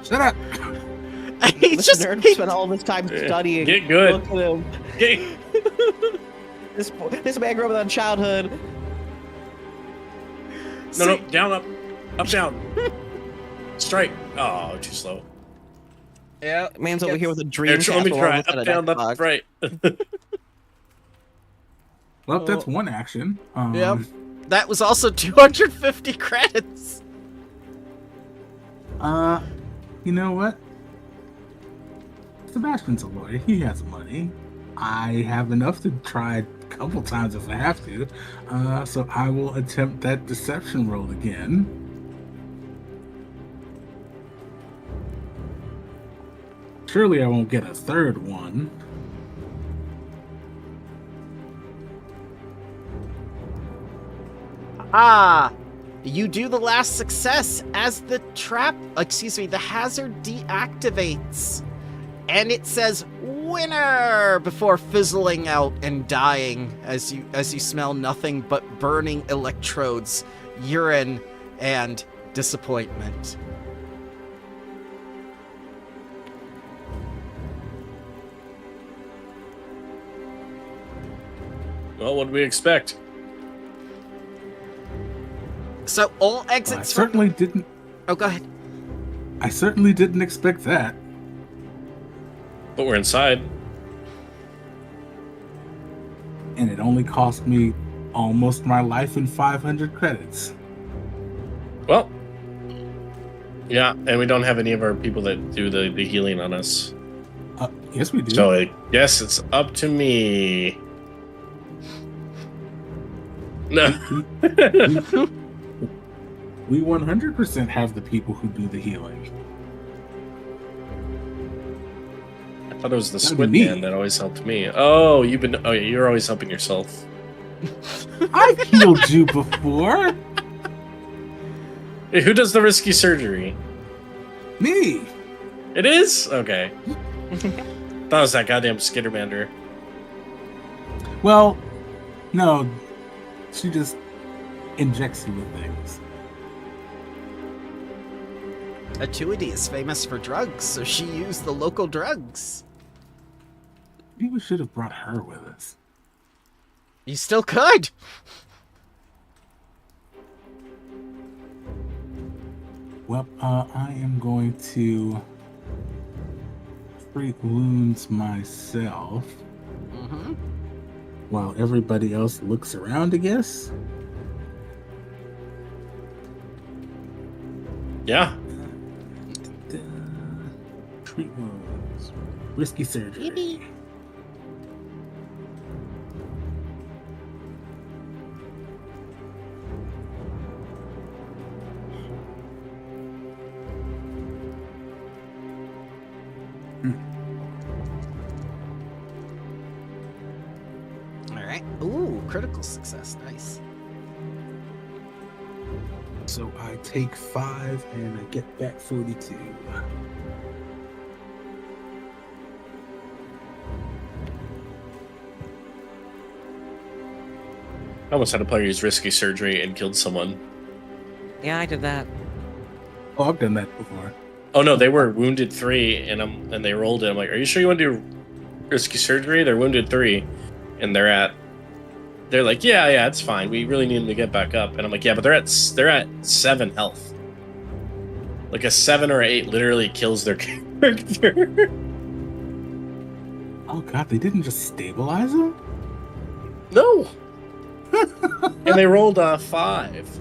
Shut up. He's This nerd spent all this time studying. Get good. Look at him. This man grew up without childhood. No, down, up, down. Strike. Oh, too slow. Yeah, Man's over here with a dream. Let me try. Up, down, left, right. Well, that's one action. Yep. That was also 250 credits. You know what? Sebastian's a lawyer. He has money. I have enough to try a couple times if I have to. So I will attempt that deception roll again. Surely I won't get a third one. You do the last success as the the hazard deactivates. And it says winner before fizzling out and dying as you smell nothing but burning electrodes, urine, and disappointment. Well, what do we expect? So all exits. I certainly didn't. Oh, go ahead. I certainly didn't expect that. But we're inside. And it only cost me almost my life in 500 credits. Well, yeah, and we don't have any of our people that do the healing on us. Yes, we do. So I guess it's up to me. No. We 100% have the people who do the healing. I thought it was the That'd Squid be me. Man that always helped me. Oh, you're always helping yourself. I've healed you before. Hey, who does the risky surgery? Me. It is? Okay. That was that goddamn Skittermander. Well, no, she just injects you with things. Atuity is famous for drugs, so she used the local drugs. Maybe we should have brought her with us. You still could. Well, I am going to treat wounds myself Mm-hmm. while everybody else looks around, I guess. Yeah. Treat wounds. Risky surgery. Yippee. Alright. Ooh, critical success. Nice. So I take 5 and I get back 42. I almost had a player use risky surgery and killed someone. Yeah, I did that. Oh, I've done that before. Oh no, they were wounded 3, and they rolled it. I'm like, are you sure you want to do risky surgery? They're wounded 3, and they're like, yeah, it's fine. We really need them to get back up. And I'm like, yeah, but they're at 7 health. Like a 7 or 8 literally kills their character. Oh god, they didn't just stabilize him? No. And they rolled a 5.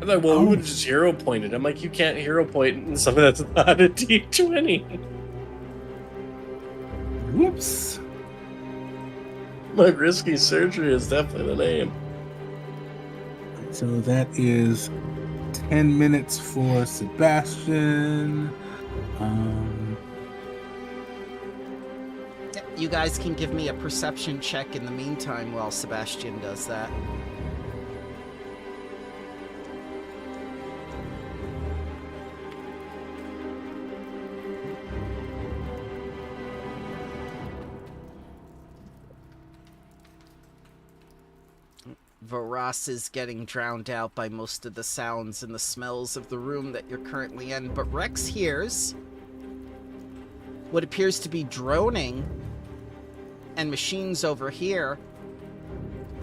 I'm like, well, we would have just hero pointed. I'm like, you can't hero point in something that's not a D20. Whoops. Like, risky surgery is definitely the name. So that is 10 minutes for Sebastian. You guys can give me a perception check in the meantime while Sebastian does that. Varas is getting drowned out by most of the sounds and the smells of the room that you're currently in, but Rex hears what appears to be droning and machines over here,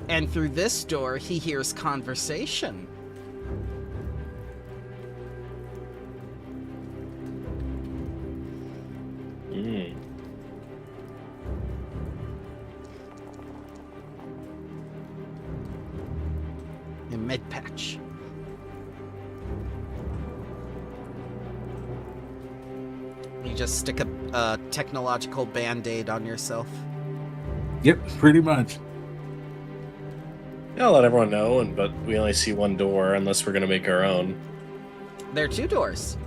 and through this door he hears conversation. In mid patch. You just stick a technological band-aid on yourself. Yep, pretty much. Yeah, I'll let everyone know, but we only see one door unless we're going to make our own. There are 2 doors.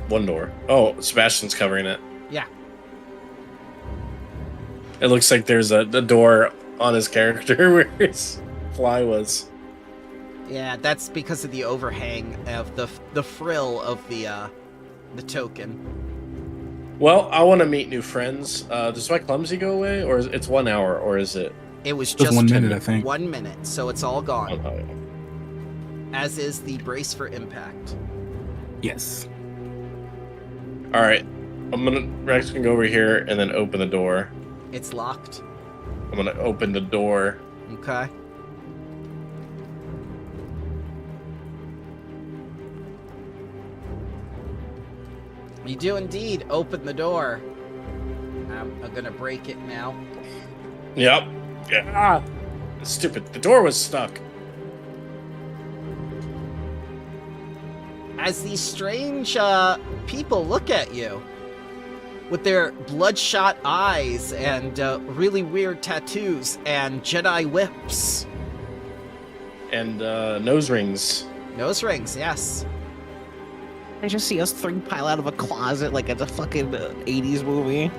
One door. Oh, Sebastian's covering it. Yeah. It looks like there's a door on his character where his fly was. Yeah, that's because of the overhang of the frill of the token. Well, I want to meet new friends. Does my clumsy go away, or it's 1 hour, or is it? It was Just just 1 minute, I think. 1 minute, so it's all gone. Oh, As is the brace for impact. Yes. all right, Rex can go over here and then open the door. It's locked. I'm gonna open the door. Okay. You do indeed open the door. I'm gonna break it now. Yep. Yeah. Stupid. The door was stuck. As these strange people look at you with their bloodshot eyes and really weird tattoos and Jedi whips. And nose rings. Nose rings, yes. I just see us 3 pile out of a closet like it's a fucking 80s movie.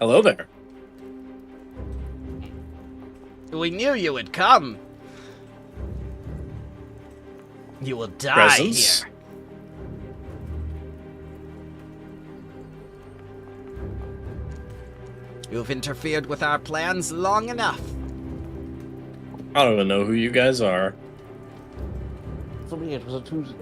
Hello there. We knew you would come. You will die Presents? here. You've interfered with our plans long enough. I don't even know who you guys are. For me, it was a Tuesday.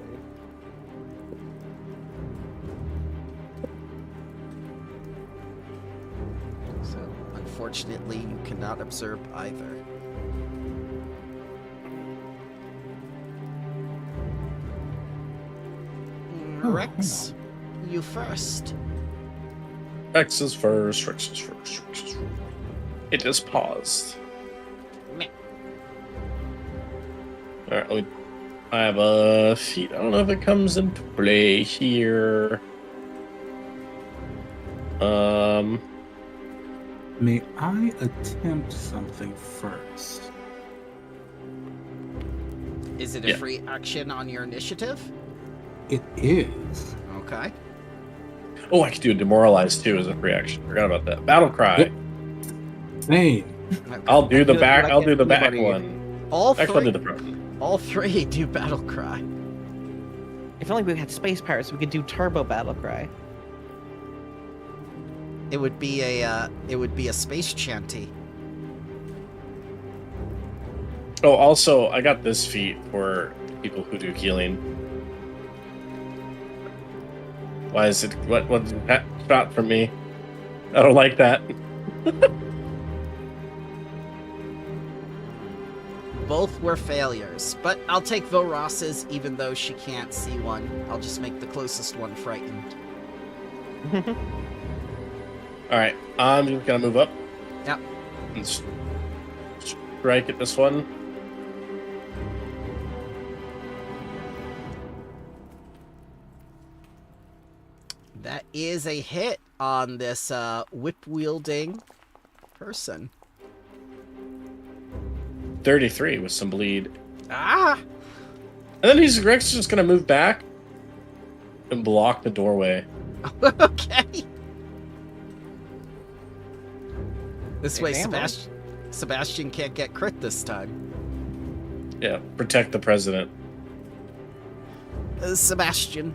So, unfortunately, you cannot observe either. Rex, you first. Rex is first. It is paused. Meh. Alright, I have a feat. I don't know if it comes into play here. May I attempt something first? Is it a Yeah. free action on your initiative? It is. Okay. Oh, I could do a demoralize too as a reaction. Forgot about that. Battle cry. Yep. Same. Okay. I'll do the feel back. like I'll do the back everybody- one. All Actually, I'll do three, the front. all three do battle cry. If only we had space pirates, we could do turbo battle cry. It would be a space chanty. Oh, also, I got this feat for people who do healing. Why is it? What's that shot from me? I don't like that. Both were failures, but I'll take Voros's even though she can't see one. I'll just make the closest one frightened. All right, I'm just gonna move up. Yep. And strike at this one. That is a hit on this whip-wielding person. 33 with some bleed. Ah! And then Rex is just gonna move back and block the doorway. Okay. This way, Hey, Amber. Sebastian can't get crit this time. Yeah, protect the president. Sebastian.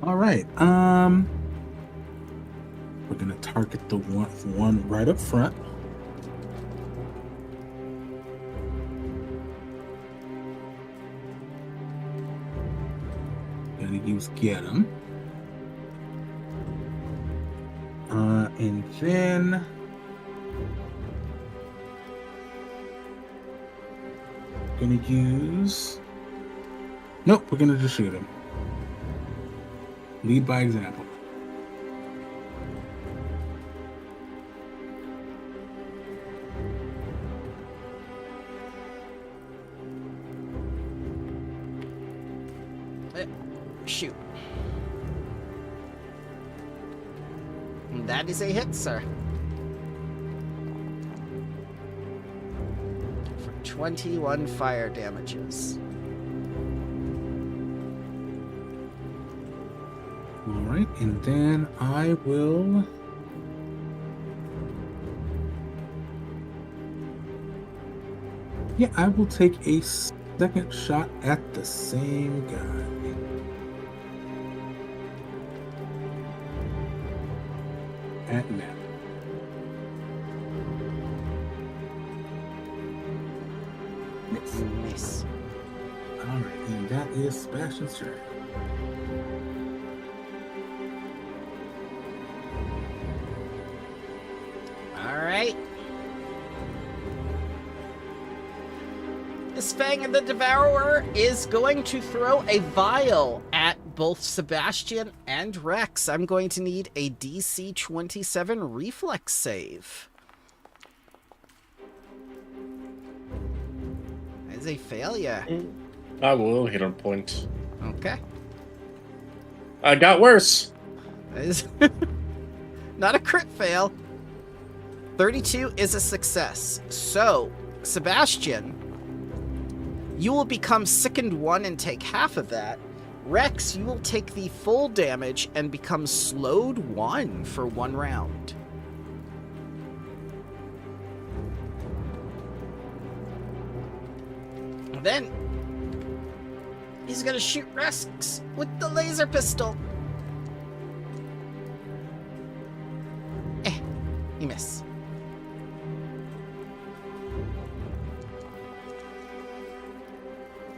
All right. We're gonna target the one right up front. Gonna use get him. And then gonna use. Nope, we're gonna just shoot him. Lead by example. Shoot. That is a hit, sir. For 21 fire damages. All right, and then I will. Yeah, I will take a second shot at the same guy. At Nap. Miss. Nice. All right, and that is Sebastian's turn. Alright. This Fang of the Devourer is going to throw a vial at both Sebastian and Rex. I'm going to need a DC 27 reflex save. That is a failure. I will hit on point. Okay. I got worse. That is not a crit fail. 32 is a success. So, Sebastian, you will become sickened 1 and take half of that. Rex, you will take the full damage and become slowed 1 for 1 round. And then he's gonna shoot Rex with the laser pistol. You miss.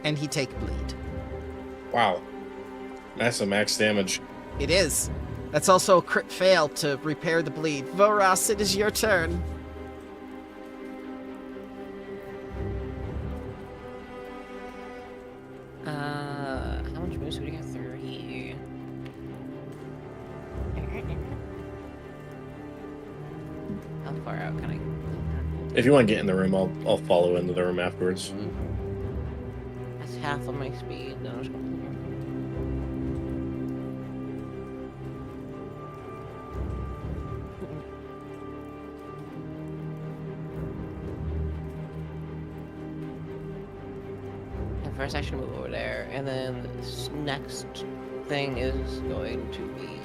And he take bleed. Wow. Massive max damage. It is. That's also a crit fail to repair the bleed. Voras, it is your turn. How much moves would you get? 30. How far out can I? If you want to get in the room, I'll follow into the room afterwards. That's half of my speed. No, just first action move over there, and then this next thing is going to be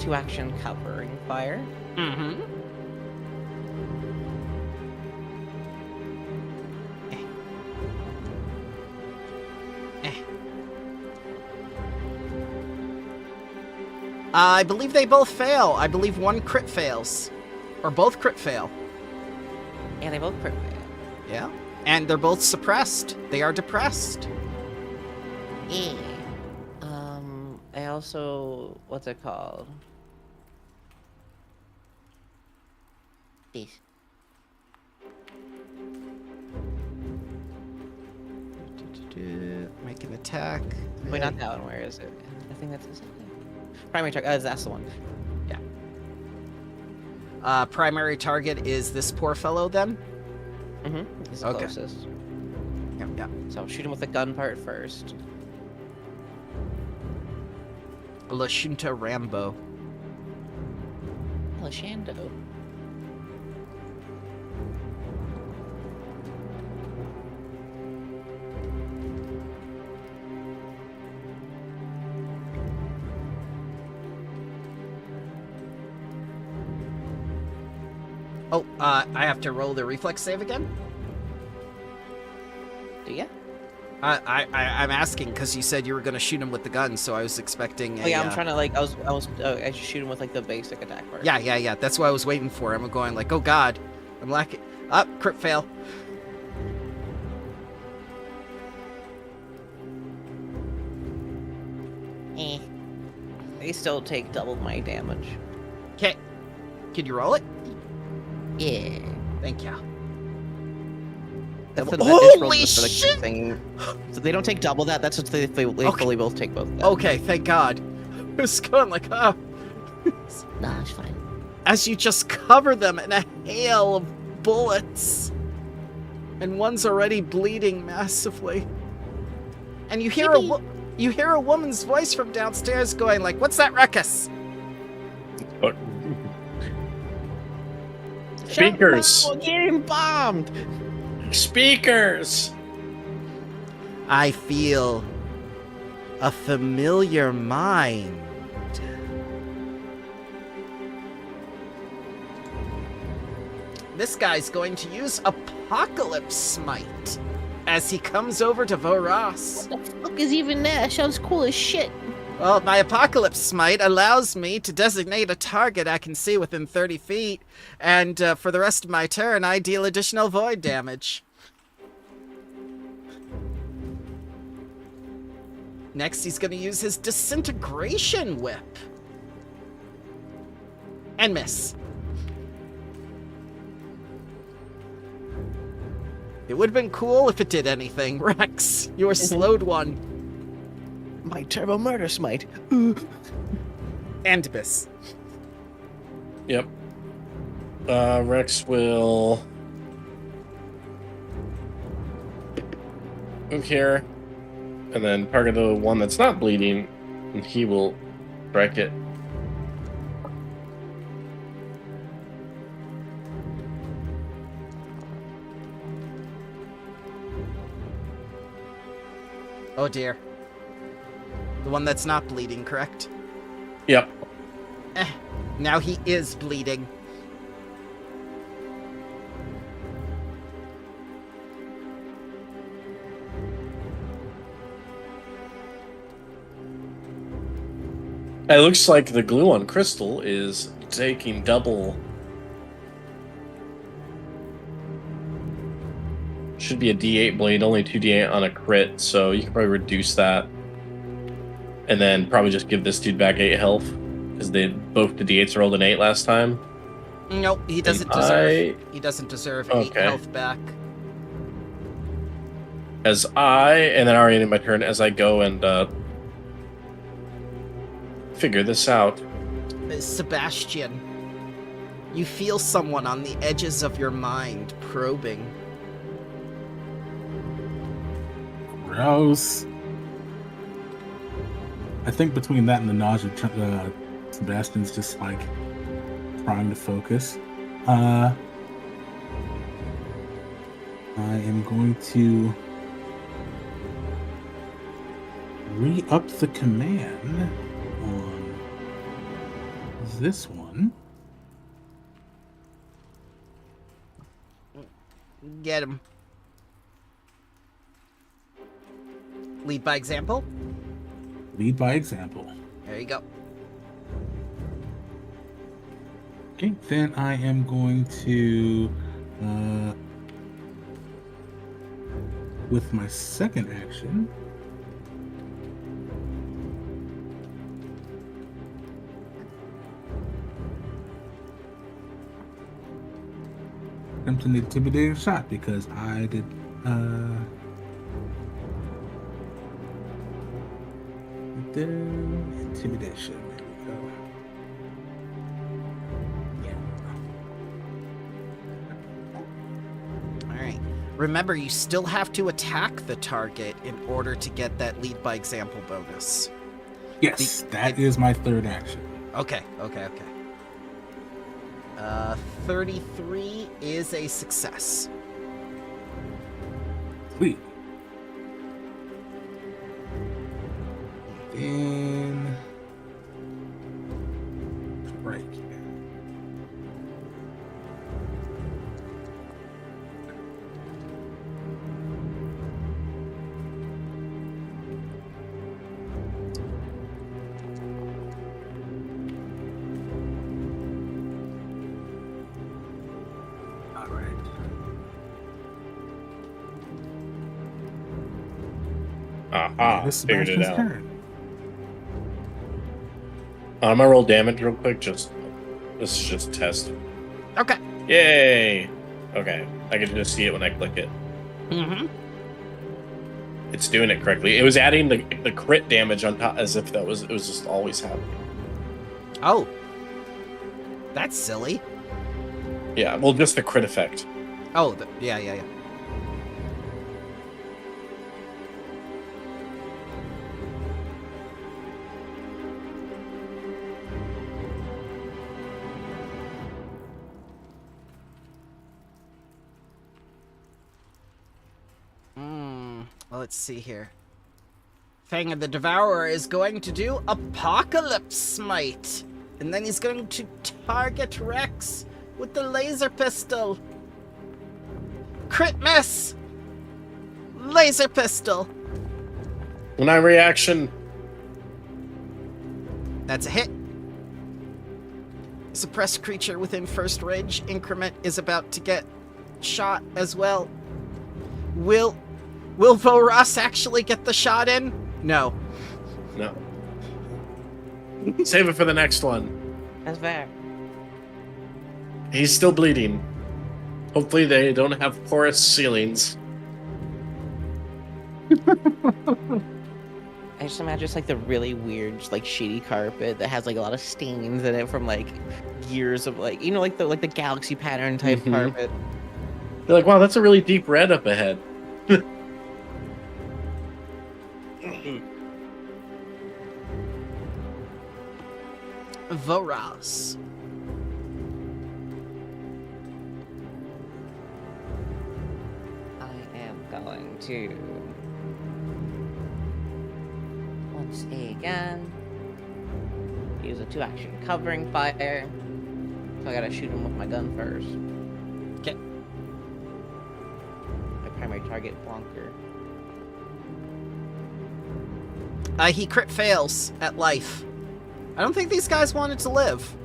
2 action covering fire. Mm-hmm. I believe they both fail. I believe 1 crit fails. Or both crit fail. And they both crit fail. Yeah. And they're both suppressed. They are depressed. Yeah. I also, what's it called? This. Make an attack. Wait, not that one. Where is it? I think that's the same thing. Primary target. That's the one. Primary target is this poor fellow then? Mm-hmm. He's the Okay. closest. Yep. So shoot him with the gun part first. Lashunta Rambo. Lashando. Oh, I have to roll the reflex save again? Do ya? I'm asking because you said you were going to shoot him with the gun, so I was expecting. Oh yeah, I'm trying to like I just shoot him with like the basic attack part. Yeah. That's what I was waiting for. I'm going like, oh god, I'm lacking. Up, crit fail. They still take double my damage. Okay, can you roll it? Yeah. Thank you. That's the Holy for the shit! thing. So they don't take double that. That's what they fully both take both. That. Okay, thank God. I was going like, oh. Nah, it's fine. As you just cover them in a hail of bullets, and one's already bleeding massively, and you hear a woman's voice from downstairs going like, "What's that ruckus?" Speakers. Getting bombed. Speakers. I feel a familiar mind. This guy's going to use Apocalypse Smite as he comes over to Voras. What the fuck is even that? Sounds cool as shit. Well, my Apocalypse Smite allows me to designate a target I can see within 30 feet, and for the rest of my turn, I deal additional void damage. Next, he's going to use his Disintegration Whip. And miss. It would have been cool if it did anything. Rex, you were slowed 1. My turbo murder smite. And miss. Yep. Rex will move here, and then target the one that's not bleeding, and he will strike it. Oh dear. The one that's not bleeding, correct? Yep. Now he is bleeding. It looks like the glue on Crystal is taking double. Should be a D8 blade, only 2D8 on a crit, so you can probably reduce that. And then probably just give this dude back 8 health. Because both the D8s rolled an 8 last time. Nope, he doesn't deserve. He doesn't deserve 8 health back. And then I already ended my turn, as I go and figure this out. Sebastian, you feel someone on the edges of your mind probing. Gross. I think between that and the nausea, Sebastian's just like trying to focus. I am going to re-up the command on this one. Get him. Lead by example? Lead by example. There you go. Okay, then I am going to, with my second action, attempt an intimidating shot because I did, intimidation. There we go. Yeah. Alright. Remember, you still have to attack the target in order to get that lead by example bonus. Yes, that is my third action. Okay. 33 is a success. Sweet. Then strike. All right. Aha, This is figured it Sebastian's out. turn. I'm gonna roll damage real quick. This is just a test. Okay. Yay! Okay, I can just see it when I click it. Mm-hmm. It's doing it correctly. It was adding the crit damage on top, as if it was just always happening. Oh. That's silly. Yeah, well, just the crit effect. Oh, yeah. Let's see here. Fang of the Devourer is going to do Apocalypse Smite. And then he's going to target Rex with the laser pistol. Crit miss! Laser pistol. When I reaction. That's a hit. Suppressed creature within first range increment is about to get shot as well. Will Voras actually get the shot in? No. No. Save it for the next one. That's fair. He's still bleeding. Hopefully they don't have porous ceilings. I just imagine it's like the really weird, just like shady carpet that has like a lot of stains in it from like years of like like the galaxy pattern type carpet. They're like, wow, that's a really deep red up ahead. Voras. I am going to again. Use a 2-action covering fire. So I gotta shoot him with my gun first. Okay. My primary target, Blonker. He crit fails at life. I don't think these guys wanted to live.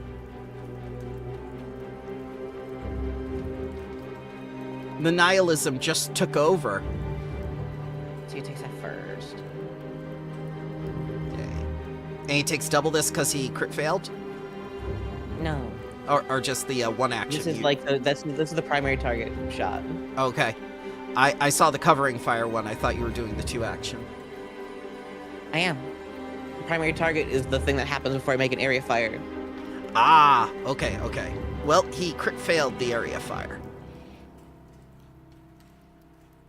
The nihilism just took over. So he takes that first. Okay. And he takes double this because he crit failed? No. Or just the one action? This is like this is the primary target shot. Okay. I saw the covering fire one. I thought you were doing the 2-action. I am. The primary target is the thing that happens before I make an area fire. Ah, okay. Well, he crit failed the area fire.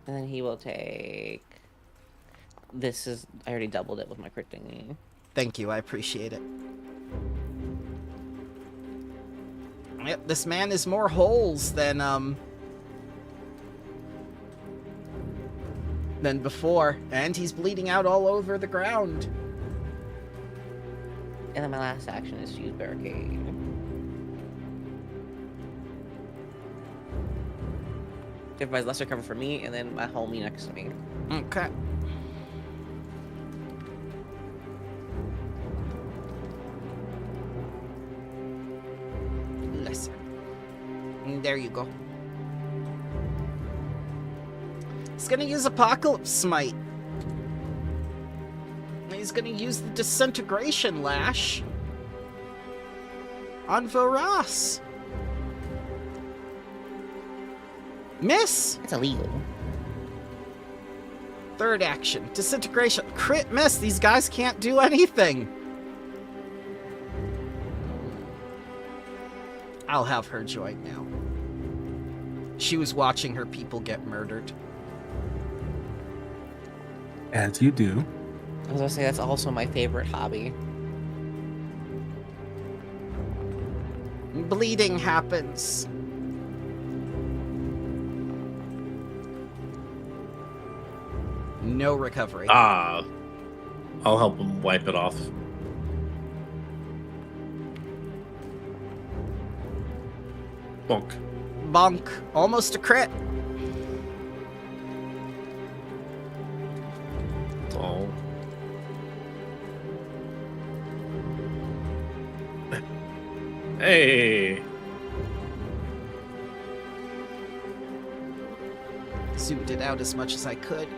And then he will take... This is... I already doubled it with my crit thingy. Thank you, I appreciate it. Yep, this man is more holes than before, and he's bleeding out all over the ground. And then my last action is to use barricade. Everybody's lesser cover for me, and then my homie next to me. Okay. Lesser. There you go. He's gonna use Apocalypse Smite. He's gonna use the Disintegration Lash on Voras. Miss! That's illegal. Third action. Disintegration. Crit miss. These guys can't do anything. I'll have her join now. She was watching her people get murdered. As you do. I was gonna say that's also my favorite hobby. Bleeding happens. No recovery. I'll help him wipe it off. Bonk. Bonk. Almost a crit. Oh. Hey. Zoomed it out as much as I could.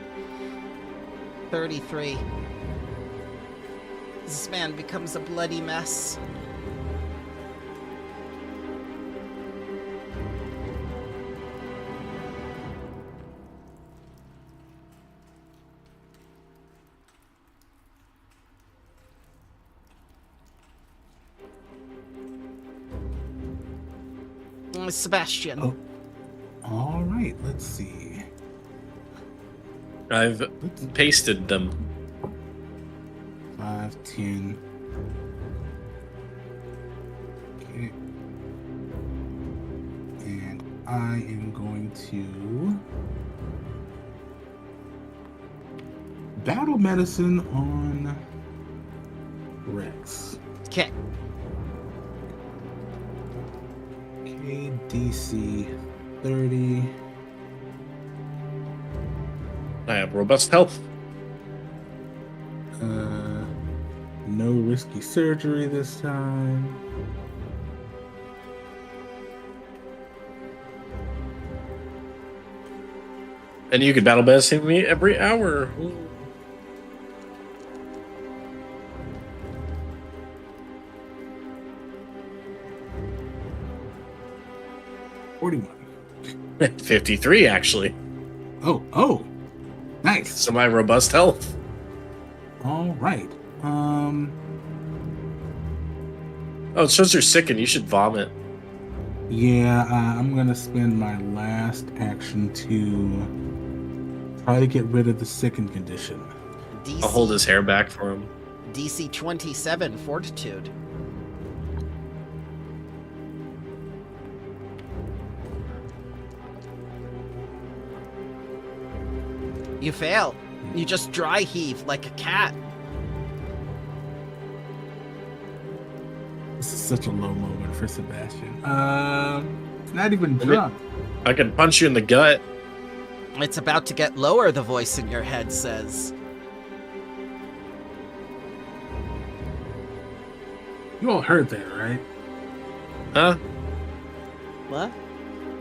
33. This man becomes a bloody mess. Sebastian. Oh. All right, let's see. I've pasted them. 5, 10. Okay. And I am going to battle medicine on Rex. Okay. Okay, DC 30. I have robust health. No risky surgery this time. And you can battle medicine me every hour. Ooh. $41. 53 actually. Oh, nice. So my robust health. All right. Oh, it shows you're sick and you should vomit. Yeah, I'm gonna spend my last action to try to get rid of the sickened condition. DC, I'll hold his hair back for him. DC 27 Fortitude. You fail. You just dry heave like a cat. such a low moment for Sebastian. It's not even drunk. I can punch you in the gut. It's about to get lower, the voice in your head says. You all heard that, right? Huh? What?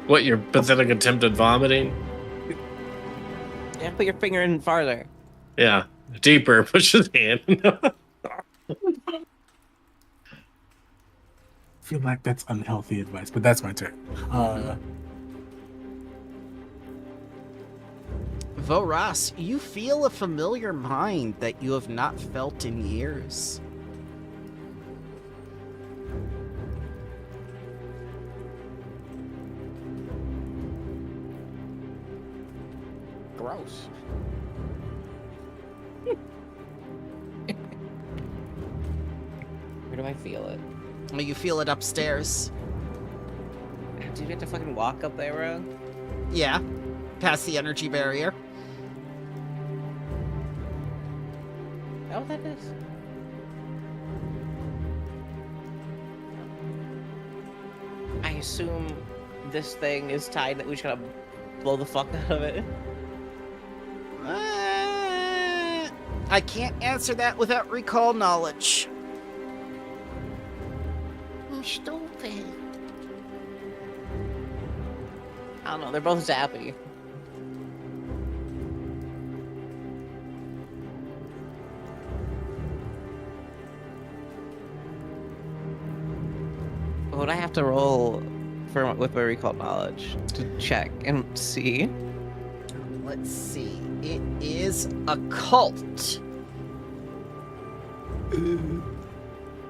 What, your pathetic attempt at vomiting? Yeah, put your finger in farther. Yeah. Deeper. Push his hand. I feel like that's unhealthy advice, but that's my turn. Voras, you feel a familiar mind that you have not felt in years. Gross. Where do I feel it? You feel it upstairs. Do you get to fucking walk up there, bro? Yeah, past the energy barrier. Oh, that is. I assume this thing is tied that we just gotta blow the fuck out of it. I can't answer that without recall knowledge. Stupid. I don't know, they're both zappy. Would I have to roll with my recall knowledge to check and see? Let's see. It is occult.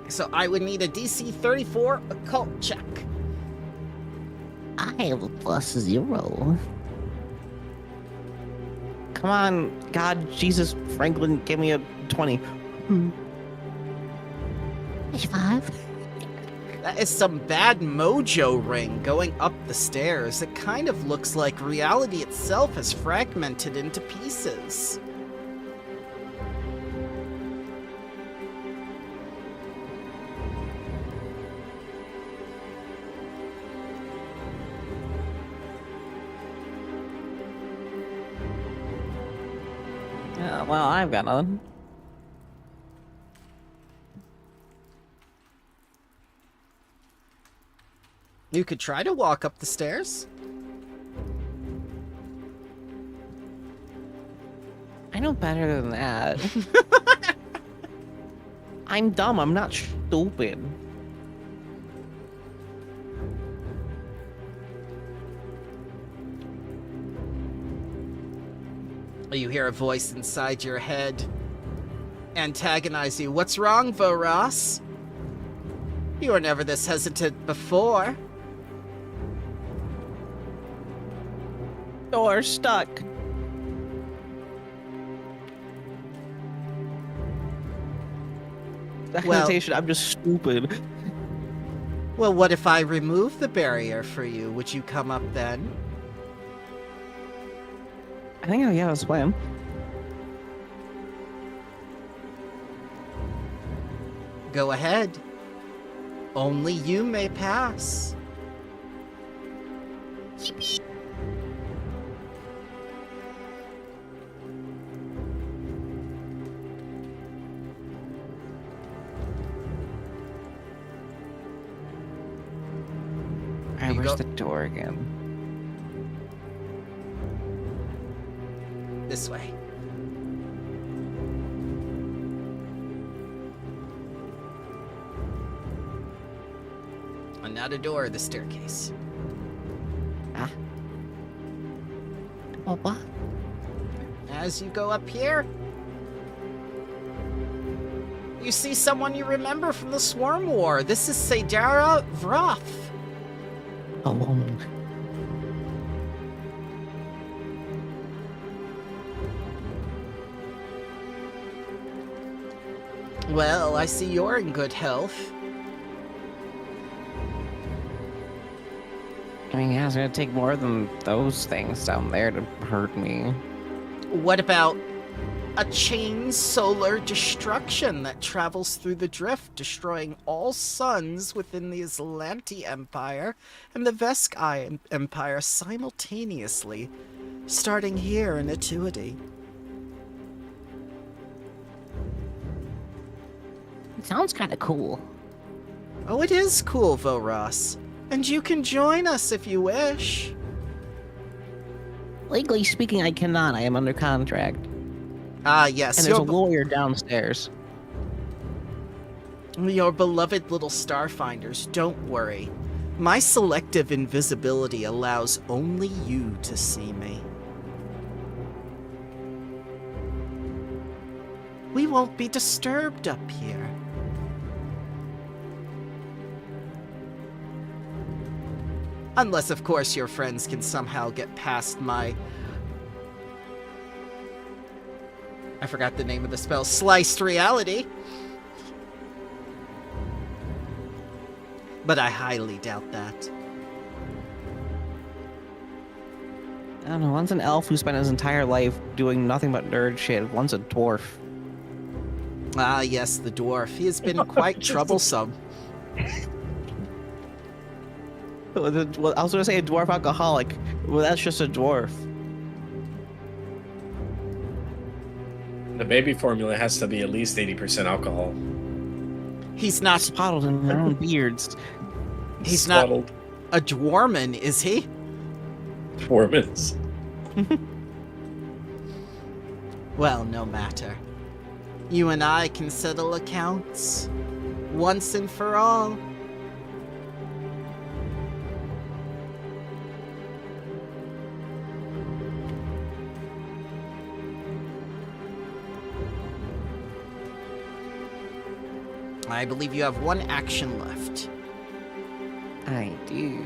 So I would need a DC 34 occult check. I have a +0. Come on, God, Jesus, Franklin, give me a 20. 5. That is some bad mojo ring going up the stairs. It kind of looks like reality itself has fragmented into pieces. Yeah, well, I've got none. You could try to walk up the stairs. I know better than that. I'm dumb, I'm not stupid. You hear a voice inside your head antagonize you. What's wrong, Voras? You were never this hesitant before. Door stuck. The Well- hesitation, I'm just stupid. Well, what if I remove the barrier for you? Would you come up then? I think I have a swim. Go ahead. Only you may pass. Alright, You where's go- the door again? This way. Another door, the staircase. Oh, what? As you go up here, you see someone you remember from the Swarm War. This is Sadara Vroth. Alone. Well, I see you're in good health. I mean, yeah, it's gonna take more than those things down there to hurt me. What about A chain solar destruction that travels through the drift, destroying all suns within the Azlanti Empire and the Veskarium Empire simultaneously, starting here in Atuity. It sounds kind of cool. Oh, it is cool, Voras. And you can join us if you wish. Legally speaking, I cannot. I am under contract. Ah, yes, And there's a lawyer downstairs. your beloved little Starfinders, don't worry. My selective invisibility allows only you to see me. We won't be disturbed up here. Unless, of course, your friends can somehow get past my... I forgot the name of the spell. Sliced reality. But I highly doubt that. I don't know, one's an elf who spent his entire life doing nothing but nerd shit. One's a dwarf. Ah, yes, the dwarf. He has been quite troublesome. Well, I was gonna say a dwarf alcoholic. Well, that's just a dwarf. The baby formula has to be at least 80% alcohol. He's not... Swaddled in their own beards. He's Swaddled. not a dwarman, is he? Dwarmans. Well, no matter. You and I can settle accounts. Once and for all. I believe you have one action left. I do.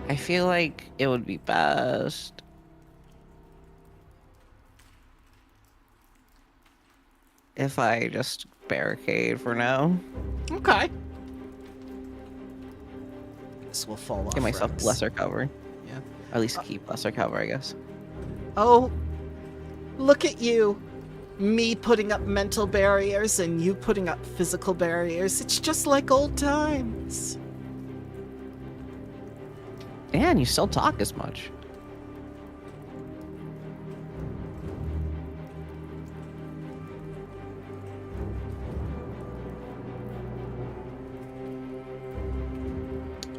I feel like it would be best if I just barricade for now. Okay. This will fall off. Give myself ranks. lesser cover. Yeah. At least keep lesser cover, I guess. Oh, look at you. Me putting up mental barriers and you putting up physical barriers. It's just like old times. And you still talk as much.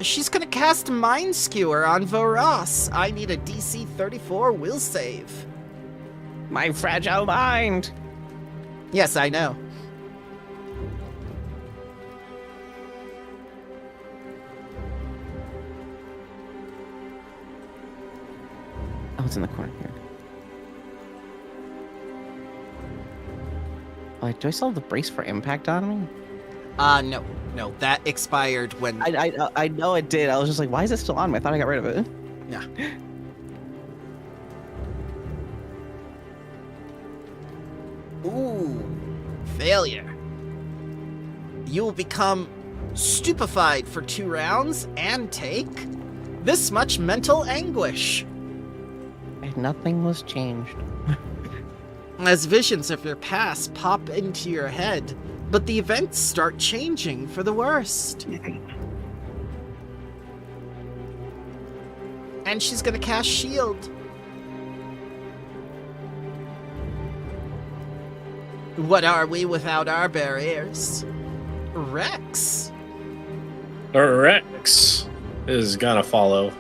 She's gonna cast Mind Skewer on Voras. I need a DC 34 will save. My fragile mind! Yes, I know. Oh, it's in the corner here. Oh, do I still have the brace for impact on me? No. No, that expired when... I know it did. I was just like, why is it still on me? I thought I got rid of it. Yeah. Ooh. Failure. You will become stupefied for 2 rounds and take this much mental anguish. And nothing was changed. As visions of your past pop into your head, but the events start changing for the worst. And she's gonna cast Shield. What are we without our barriers? Rex. Rex is gonna follow.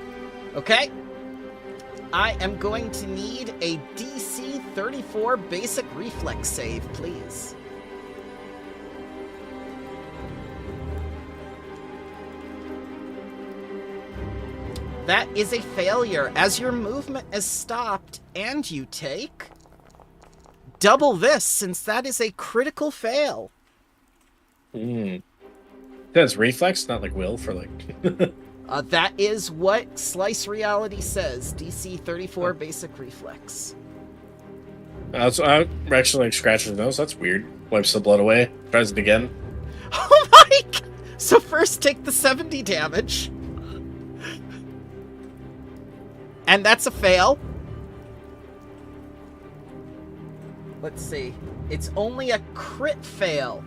Okay. I am going to need a DC 34 basic reflex save, please. That is a failure, as your movement is stopped, and you take double this, since that is a critical fail. That's reflex, not like will for like. That is what Slice Reality says. DC 34 basic reflex. I'm actually like scratching the nose. That's weird. Wipes the blood away. Tries it again. Oh my god! So first take the 70 damage. And that's a fail. Let's see. It's only a crit fail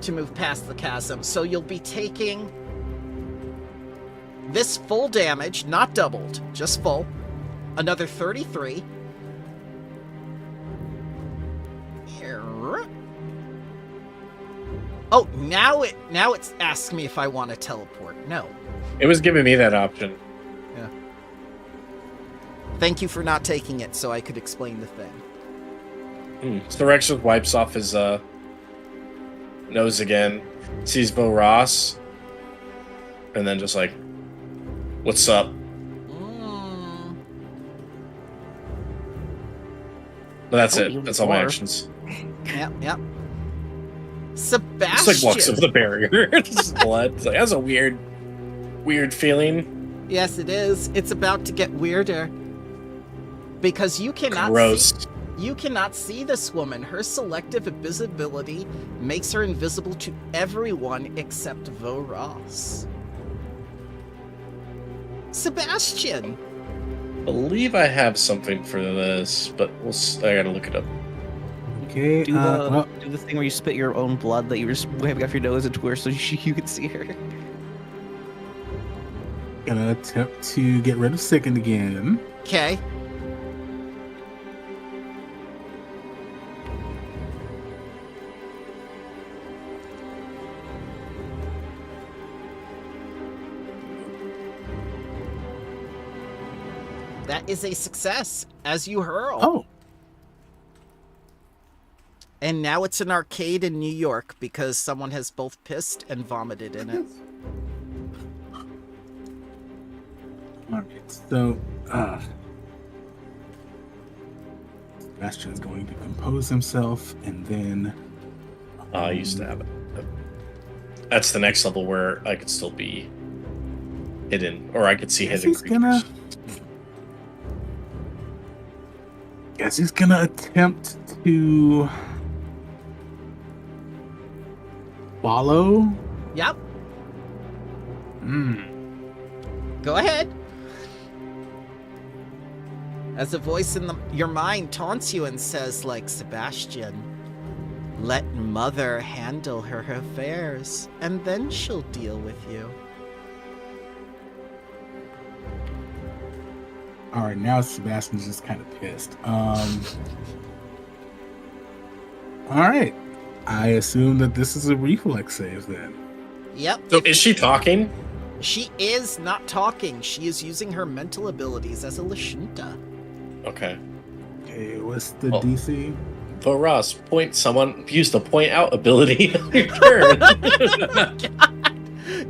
to move past the chasm. So you'll be taking this full damage, not doubled, just full. Another 33. Oh, now it's asking me if I want to teleport. No. It was giving me that option. Yeah. Thank you for not taking it so I could explain the thing. So Rex just wipes off his nose again, sees Bo Ross, and then just like, what's up? But that's it. That's all my actions. Yep. Sebastian. Just like walks over the barrier. It's blood. It's like, that's a weird feeling. Yes, it is. It's about to get weirder. Because you cannot Gross. You cannot see this woman. Her selective invisibility makes her invisible to everyone except Vo Ross. Sebastian! I believe I have something for this, but I gotta look it up. Okay. Do the thing where you spit your own blood that you were just waving off your nose into her so you could see her. Gonna attempt to get rid of Sickened again. Okay. That is a success, as you hurl. Oh. And now it's an arcade in New York because someone has both pissed and vomited in it. Alright, so Sebastian's going to compose himself and then I used to have it. That's the next level where I could still be hidden, or I could see hidden creatures. Guess he's gonna attempt to follow. Yep. Go ahead. As a voice in your mind taunts you and says, like, Sebastian, let Mother handle her affairs, and then she'll deal with you. All right, now Sebastian's just kind of pissed. All right, I assume that this is a reflex save then. Yep. So is she talking? She is not talking. She is using her mental abilities as a Lashunta. Okay. Okay, what's the DC? But Ross, use the point out ability on your turn.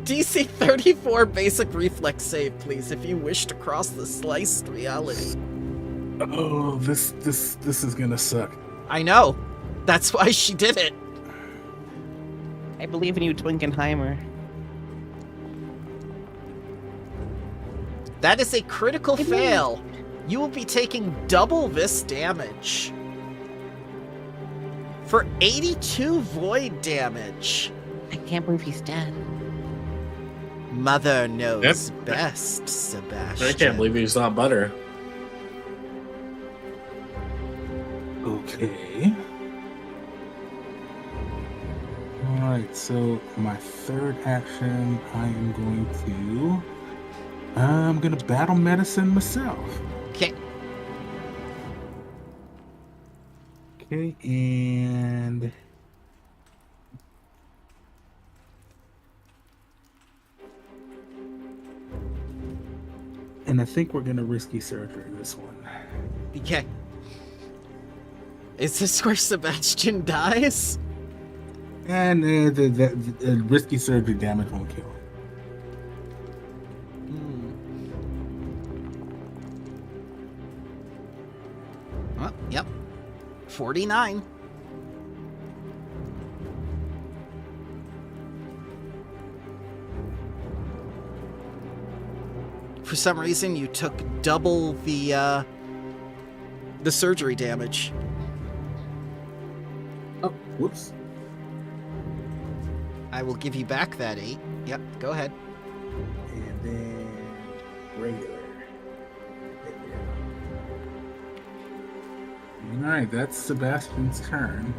DC 34 basic reflex save, please, if you wish to cross the sliced reality. Oh, this is gonna suck. I know. That's why she did it. I believe in you, Twinkenheimer. That is a critical fail. You will be taking double this damage. For 82 void damage. I can't believe he's dead. Mother knows best, Sebastian. I can't believe he's not butter. Okay. Alright, so my third action, I'm gonna battle medicine myself. Okay. Okay, and I think we're gonna risky surgery this one. Okay. Is this where Sebastian dies? And the risky surgery damage won't kill. Well, yep. 49. For some reason, you took double the surgery damage. Oh, whoops. I will give you back that 8. Yep, go ahead. And then regular. Alright, that's Sebastian's turn.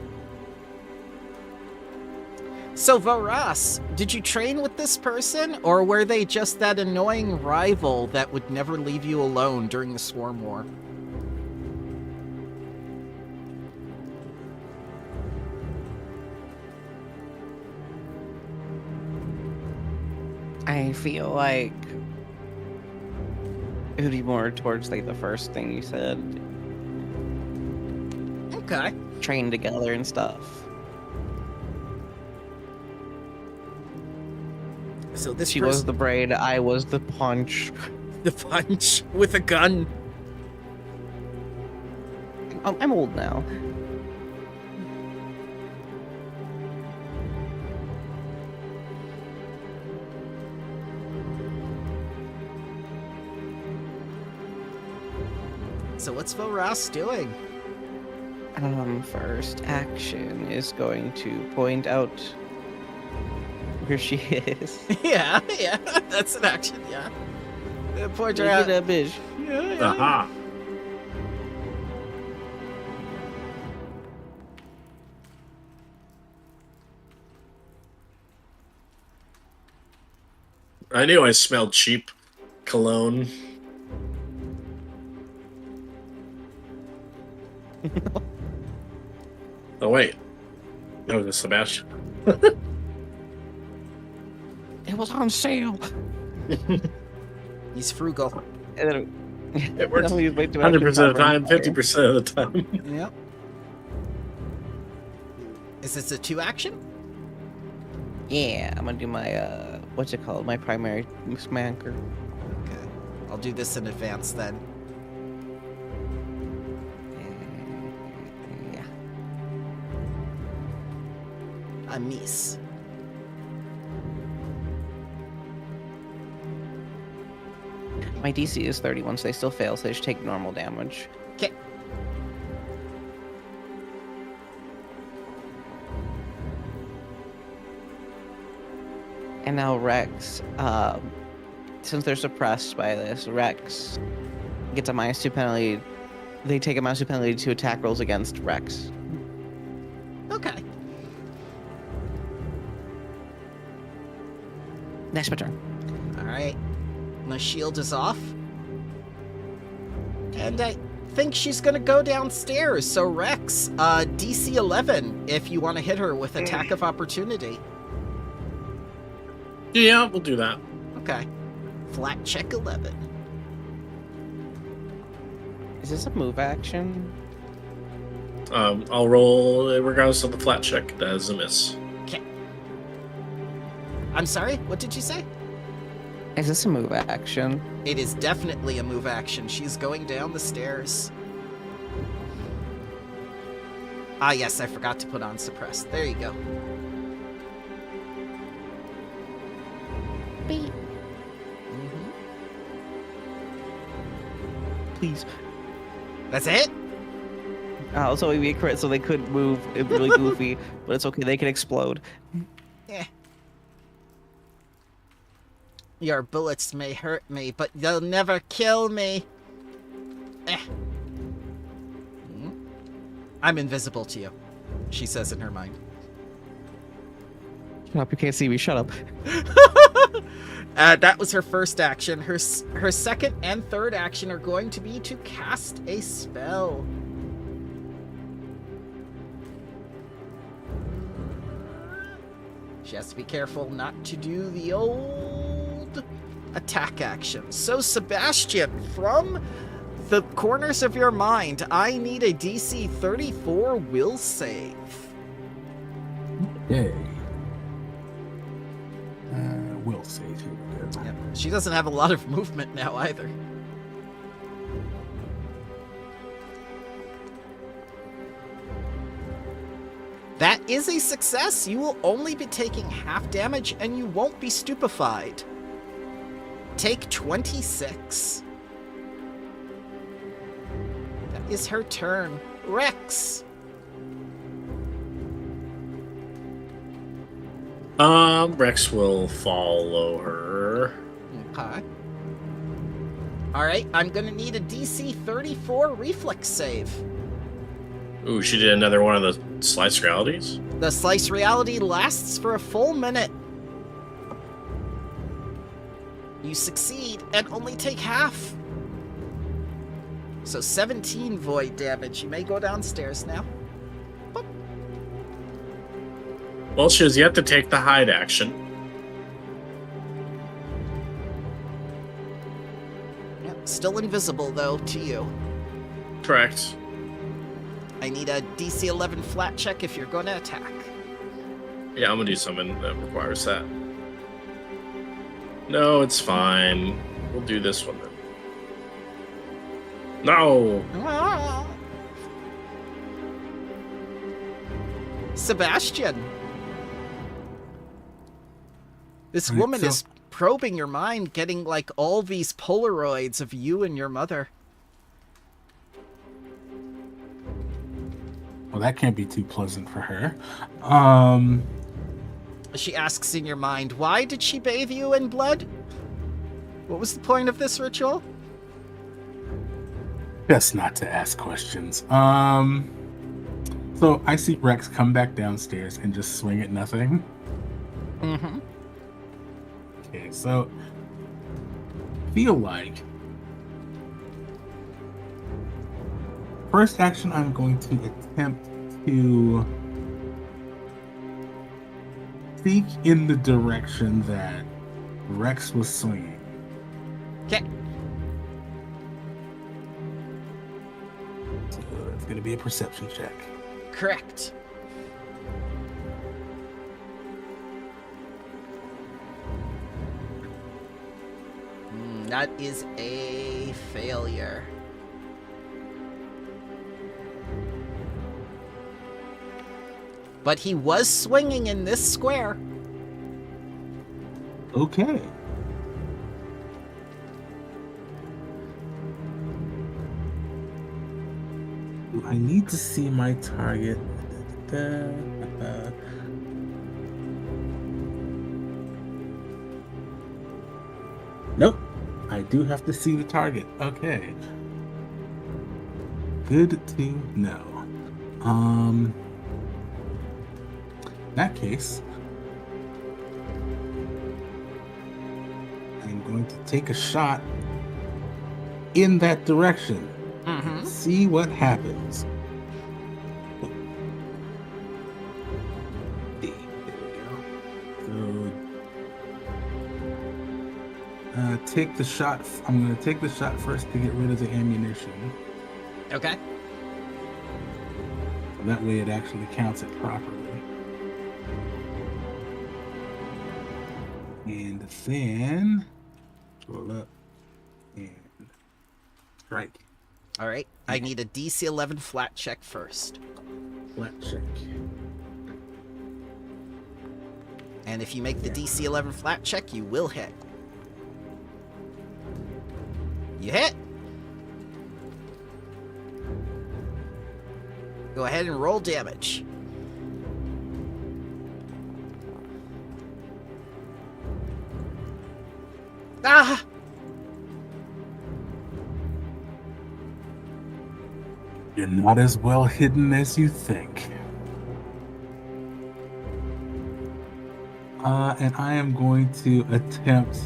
So, Varas, did you train with this person, or were they just that annoying rival that would never leave you alone during the Swarm War? I feel like it would be more towards like the first thing you said. Okay. Train together and stuff. So this She was the braid, I was the punch. the punch with a gun. I'm old now. So what's Varas doing? First action is going to point out where she is. yeah, that's an action, yeah. Point her Look out. at that bitch. Yeah. Aha! I knew I smelled cheap cologne. Oh wait, that was a Sebastian. It was on sale. He's frugal. And then It works then we wait to 100% of the actually time, cover 50% of the time. Yep. Is this a 2 action? Yeah, I'm gonna do my what's it called? My primary smanker. Okay. I'll do this in advance then. Yeah. A miss. My DC is 31, so they still fail, so they just take normal damage. Okay. And now Rex, since they're suppressed by this, Rex gets a -2 penalty. They take a -2 penalty to attack rolls against Rex. Okay. Next my turn. Alright. My shield is off. And I think she's gonna go downstairs. So Rex, DC 11 if you want to hit her with attack of opportunity. Yeah, we'll do that. Okay. Flat check 11. Is this a move action? I'll roll regardless of the flat check. That is a miss. Okay. I'm sorry, what did you say? Is this a move action? It is definitely a move action. She's going down the stairs. Ah, yes, I forgot to put on suppressed. There you go. Beep. Please. That's it? Also, it'd be a crit, so they could move. It'd be really goofy, but it's okay. They can explode. Eh. Your bullets may hurt me, but they'll never kill me. Eh. I'm invisible to you, she says in her mind. Shut up, you can't see me. Shut up. That was her first action. Her second and third action are going to be to cast a spell. She has to be careful not to do the old attack action. So, Sebastian, from the corners of your mind, I need a DC 34 will save. Okay. Will save. Here we go. Yep. She doesn't have a lot of movement now either. That is a success. You will only be taking half damage and you won't be stupefied. Take 26. That is her turn. Rex. Rex will follow her. Okay. Alright, I'm gonna need a DC 34 reflex save. Ooh, she did another one of the slice realities? The slice reality lasts for a full minute. You succeed and only take half. So 17 void damage. You may go downstairs now. Boop. Well, she has yet to take the hide action. Yep, still invisible though to you. Correct. I need a DC 11 flat check if you're going to attack. Yeah, I'm gonna do something that requires that. No, it's fine. We'll do this one then. No! Ah. Sebastian. This Right, woman so- is probing your mind, getting like all these Polaroids of you and your mother. Well, that can't be too pleasant for her. She asks in your mind, why did she bathe you in blood? What was the point of this ritual? Best not to ask questions. So I see Rex come back downstairs and just swing at nothing. Mm-hmm. Okay, so feel like first action I'm going to attempt to seek in the direction that Rex was swinging. Okay. So it's going to be a perception check. Correct. That is a failure. But he was swinging in this square. Okay. Do I need to see my target? Nope. I do have to see the target. Okay. Good to know. In that case, I'm going to take a shot in that direction. Mm-hmm. See what happens. There we go. So, take the shot. I'm going to take the shot first to get rid of the ammunition. Okay. So that way it actually counts it properly. And then roll up and strike. All right. I need a DC 11 flat check first. Flat check. And if you make the DC 11 flat check, you will hit. You hit. Go ahead and roll damage. Ah! You're not as well hidden as you think. And I am going to attempt.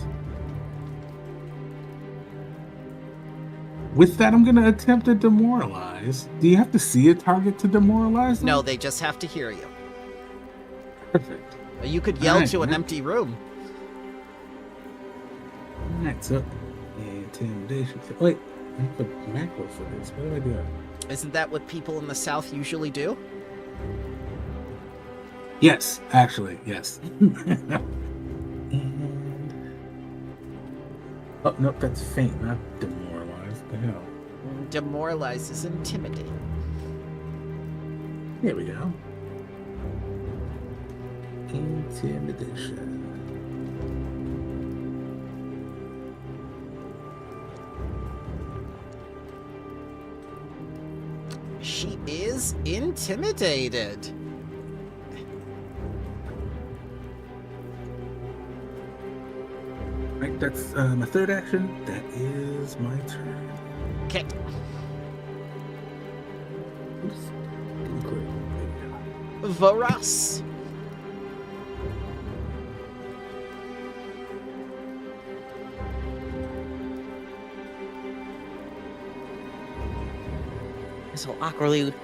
With that, I'm going to attempt to demoralize. Do you have to see a target to demoralize them? No, they just have to hear you. Perfect. You could yell Alright, to an yeah. empty room. Alright, so intimidation. Wait, I have a macro for this. What do I do? Isn't that what people in the South usually do? Yes, actually, yes. And... Oh, nope, that's faint, not demoralized. The hell? Demoralize is intimidate. Here we go. Intimidation. She is intimidated. That's my third action. That is my turn. Okay. Oops. Didn't click. Varas. So awkwardly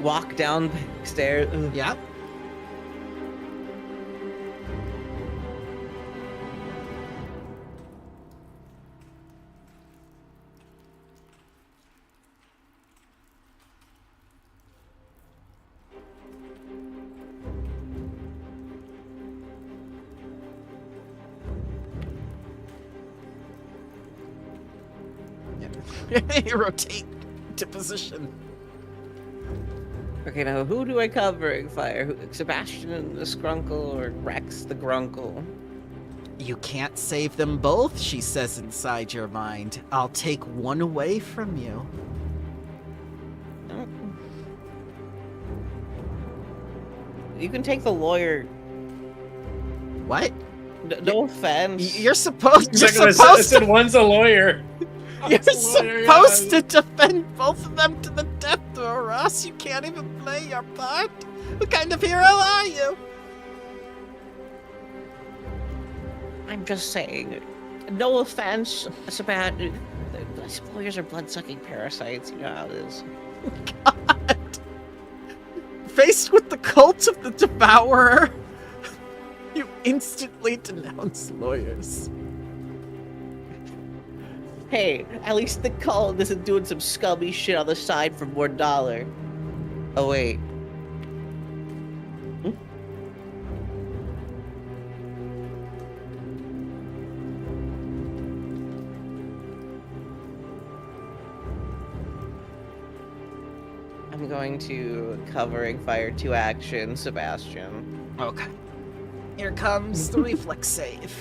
walk down the stairs. Yep. Rotate to position. Okay, now who do I cover in fire? Sebastian the Skrunkle or Rex the Grunkle? You can't save them both, she says inside your mind. I'll take one away from you. No. You can take the lawyer. What? No offense. You're supposed. Exactly You're what I said. I supposed. said one's a lawyer. You're One's a lawyer, supposed yeah. to defend both of them to the death, or else you can't even play your part. What kind of hero are you? I'm just saying. No offense, Sebastian. Lawyers are blood-sucking parasites. You know how it is. God. Faced with the cult of the Devourer, you instantly denounce lawyers. Hey, at least the cult isn't doing some scummy shit on the side for more $1. Oh wait. I'm going to covering fire 2 action, Sebastian. Okay. Here comes the reflex save.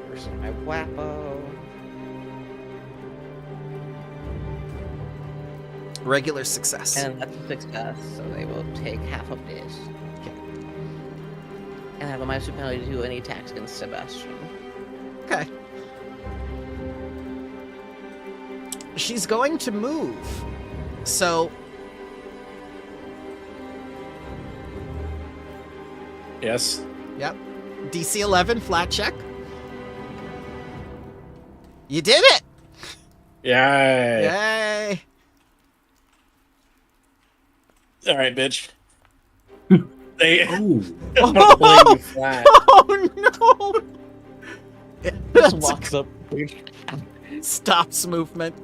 First my Wappo. Regular success. And that's a success, so they will take half of this. Okay. And I have a minus 2 penalty to do any attacks against Sebastian. Okay. She's going to move. So, Yes. yep. DC 11, flat check. You did it! Yay. Yay! All right, bitch. They. Oh, I'm not playing you flat. Oh no! Just walks up. Stops movement.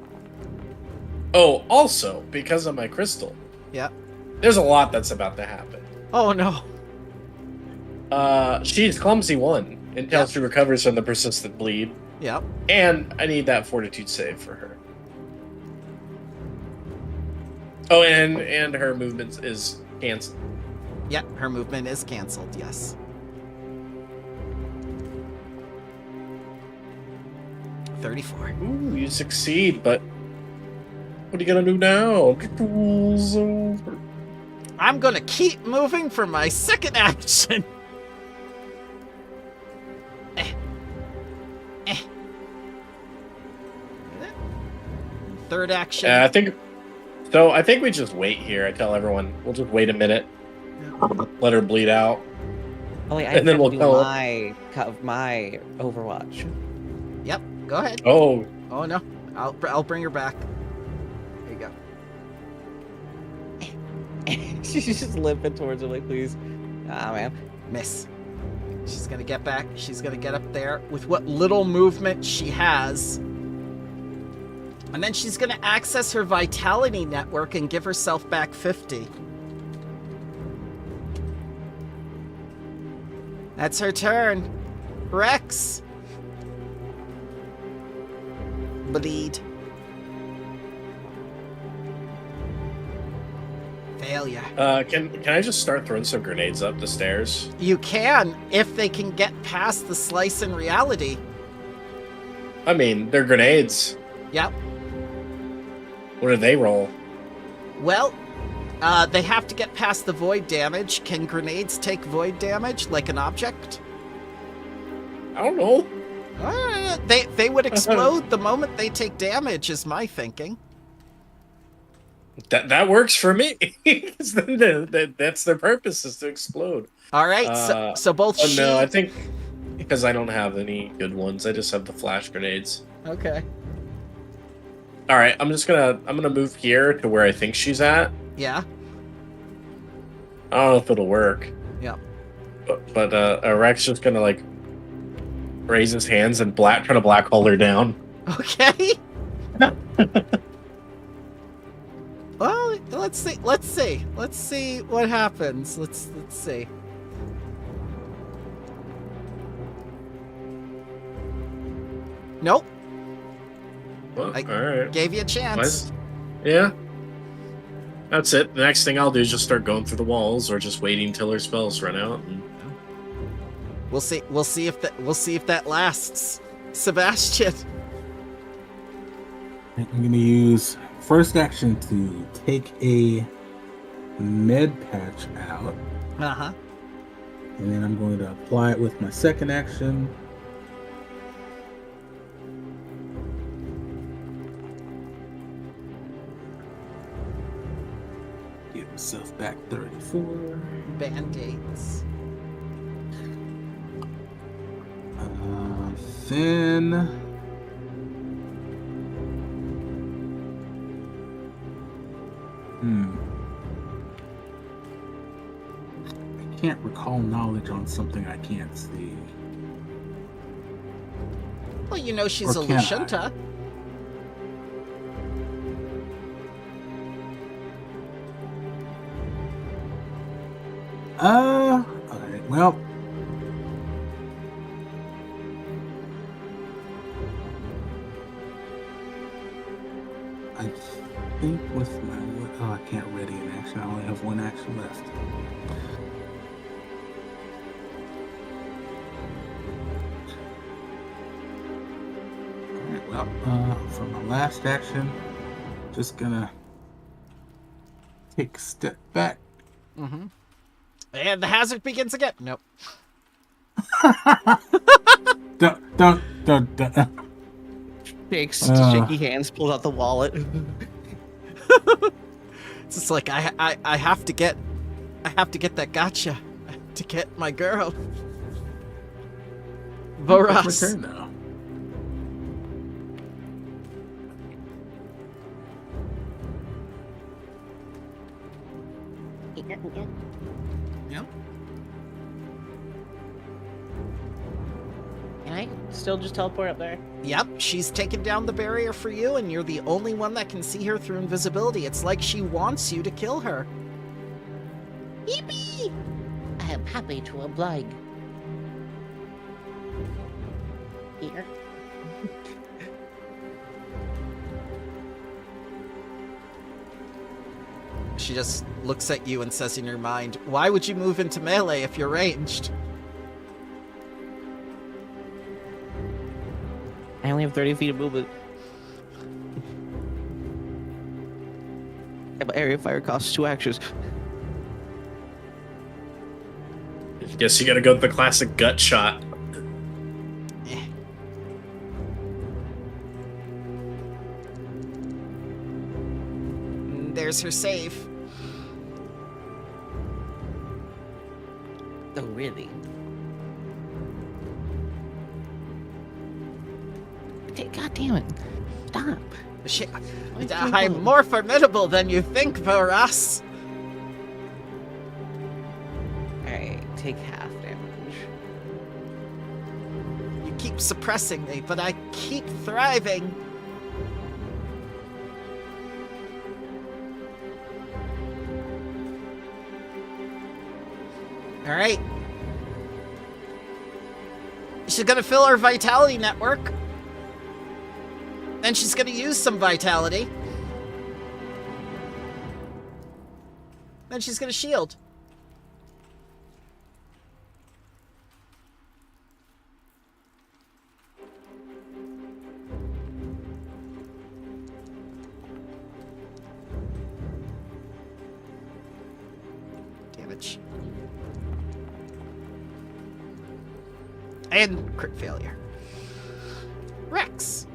Oh, also because of my crystal, Yep. there's a lot that's about to happen. Oh no. She's clumsy 1 until Yep. she recovers from the persistent bleed, Yep. and I need that fortitude save for her. Oh, and her movement is canceled. Yep, her movement is canceled, yes. $34. Ooh, you succeed, but what are you gonna do now? The duel's over. I'm gonna keep moving for my second action. Third action. I think. So I think we just wait here. I tell everyone we'll just wait a minute, let her bleed out. Oh wait, I And then have to we'll do tell my Overwatch. Yep, go ahead. Oh, Oh no, I'll bring her back. There you go. She's just limping towards him like, please. Ah, man. Miss. She's gonna get back. She's gonna get up there with what little movement she has. And then she's gonna access her vitality network and give herself back 50. That's her turn. Rex. Bleed. Failure. can I just start throwing some grenades up the stairs? You can, if they can get past the slice in reality. I mean, they're grenades. Yep. What do they roll? Well, they have to get past the void damage. Can grenades take void damage like an object? I don't know. They would explode the moment they take damage, is my thinking. That works for me. That's their purpose, is to explode. All right, so both Oh she... no, I think because I don't have any good ones, I just have the flash grenades. Okay. All right, I'm gonna move here to where I think she's at. Yeah. I don't know if it'll work. Yeah. But Rex just gonna like raise his hands and try to black hole her down. Okay. Well, let's see what happens. Let's see. Nope. Well, I all right. Gave you a chance. Yeah. That's it. The next thing I'll do is just start going through the walls, or just waiting till her spells run out. And... We'll see if that lasts, Sebastian. I'm going to use first action to take a med patch out. Uh-huh. And then I'm going to apply it with my second action. Give myself back 34. Band-aids. Then I can't recall knowledge on something I can't see. Well, you know she's Or a can I? Lushunta. Alright, well. I think with my... Oh, I can't ready an action. I only have one action left. Alright, well, for my last action, just gonna take a step back. Mm-hmm. And the hazard begins again. Nope. Don't. Shakes shaky hands, pulls out the wallet. It's just like I have to get that gotcha to get my girl. Voras. Return now. Yep. Can I still just teleport up there? Yep, she's taken down the barrier for you, and you're the only one that can see her through invisibility. It's like she wants you to kill her. Yippee! I am happy to oblige. Here. She just looks at you and says in her mind, "Why would you move into melee if you're ranged?" I only have 30 feet of movement. Yeah, but area fire costs 2 actions. Guess you gotta go with the classic gut shot. There's her save. Oh, really? God damn it. Stop. I'm more formidable than you think, Voras. Alright, take half damage. You keep suppressing me, but I keep thriving. All right. She's gonna fill her vitality network. Then she's gonna use some vitality. Then she's gonna shield. Damage. And crit failure. Rex.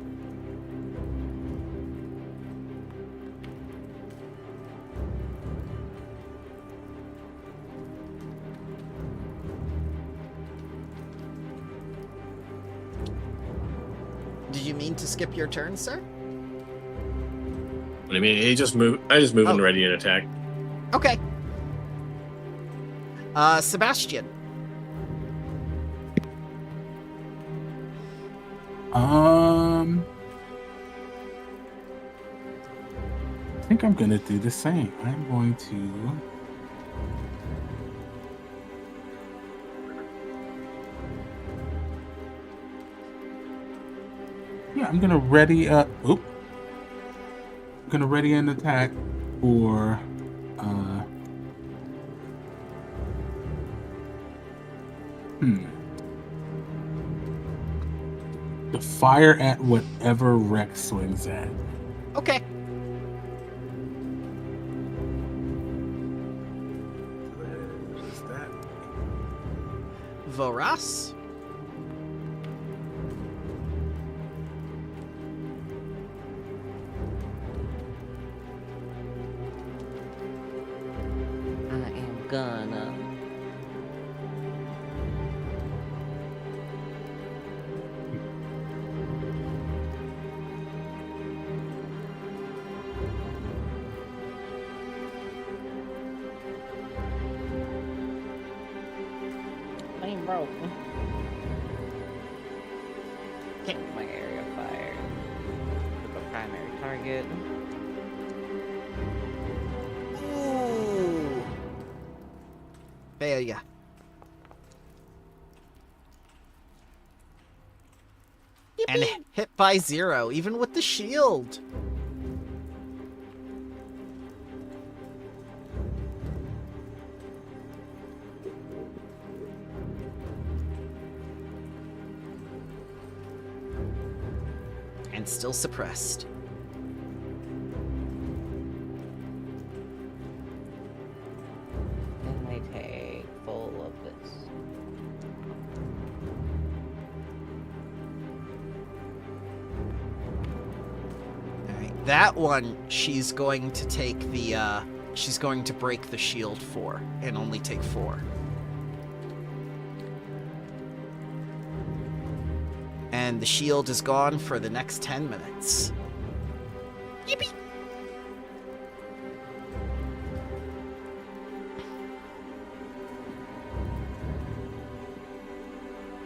Did you mean to skip your turn, sir? What do you mean? He just moved. I just moved Oh. and ready and attack. Okay. Sebastian. I think I'm gonna do the same. I'm going to. Yeah, I'm gonna ready. I'm gonna ready an attack for. To fire at whatever Rex swings at. Okay. Is that? Voras. I am gonna. I'm broken. Okay. My area of fire. With a primary target. Ooh. Failure. And hit by 0, even with the shield. And still suppressed. And I take full of this. Alright, that one she's going to take the she's going to break the shield for and only take 4. And the shield is gone for the next 10 minutes. Yippee!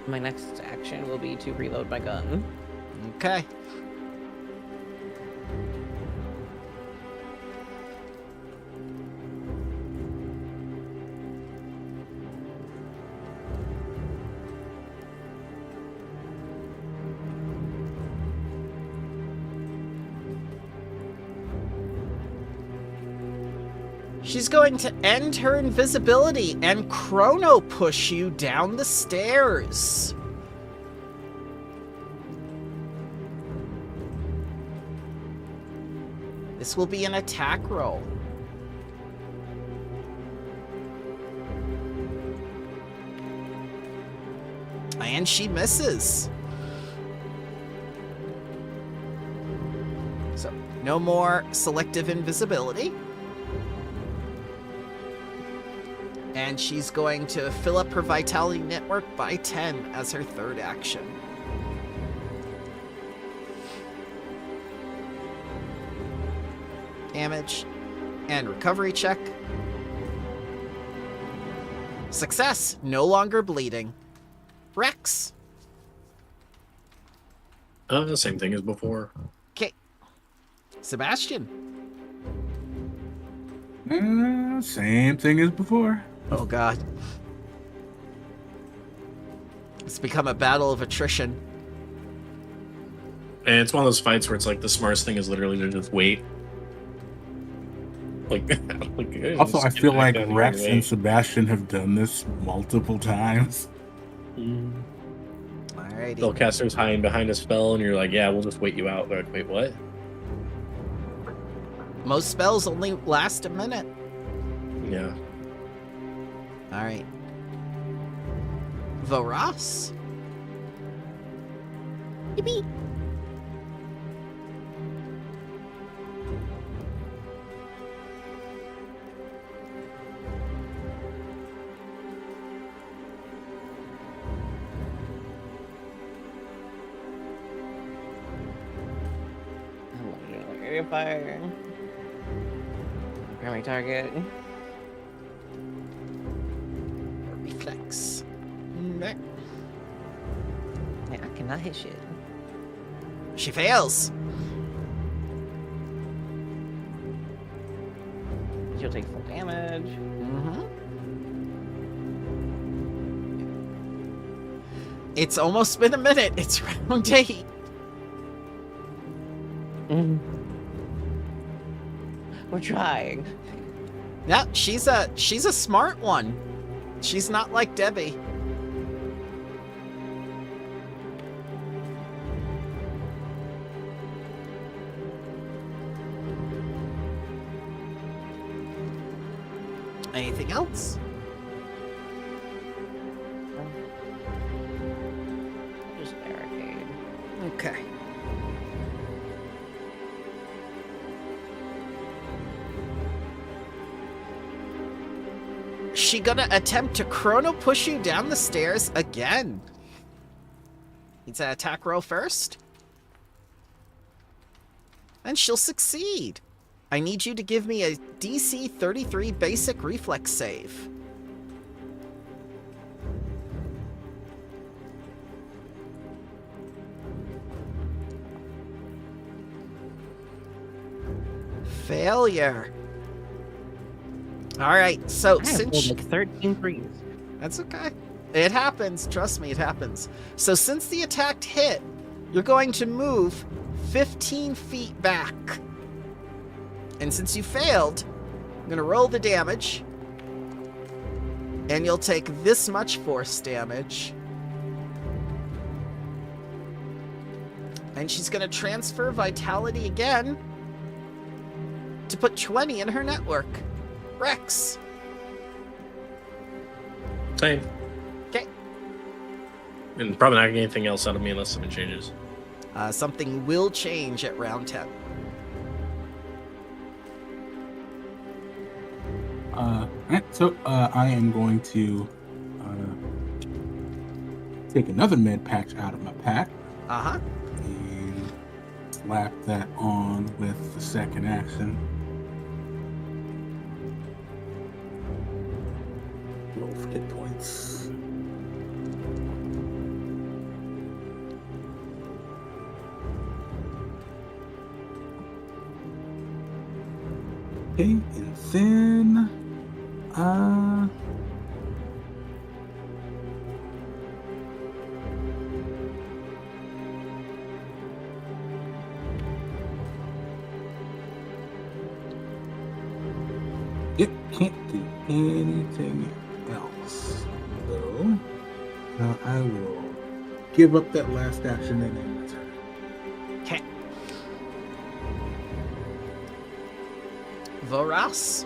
My next action will be to reload my gun. Okay. She's going to end her invisibility and chrono push you down the stairs. This will be an attack roll. And she misses. So, no more selective invisibility. And she's going to fill up her vitality network by 10 as her third action. Damage and recovery check. Success, no longer bleeding. Rex. The same thing as before. Okay. Sebastian. Same thing as before. Oh god. It's become a battle of attrition. And it's one of those fights where it's like the smartest thing is literally to just wait. Like, Also, I just feel get like back down Rex here and Sebastian have done this multiple times. wait. Alrighty. Spellcaster's hiding behind a spell, and you're like, yeah, we'll just wait you out. They're like, wait, what? Most spells only last a minute. Yeah. Alright. Voras. Yippee. Area fire. Primary target. Reflex. Meh. Yeah, I cannot hit shit. She fails. She'll take full damage. Mm-hmm. It's almost been a minute. It's round 8. We're trying. Yeah, she's a smart one. She's not like Debbie. Anything else? Just barricade. Okay. She gonna attempt to chrono push you down the stairs again? Needs an attack roll first. And she'll succeed. I need you to give me a DC 33 basic reflex save. Failure. All right, so I since rolled like 13 threes. that's okay. It happens. Trust me, it happens. So since the attack hit, you're going to move 15 feet back. And since you failed, I'm going to roll the damage. And you'll take this much force damage. And she's going to transfer vitality again to put 20 in her network. Rex. Same. Okay. And probably not getting anything else out of me unless something changes. Something will change at round 10. Alright, so I am going to take another med patch out of my pack Uh-huh. and slap that on with the second action. 12 hit points. Okay, and then it can't do anything else. So I will give up that last action and end the turn. Okay. Voras.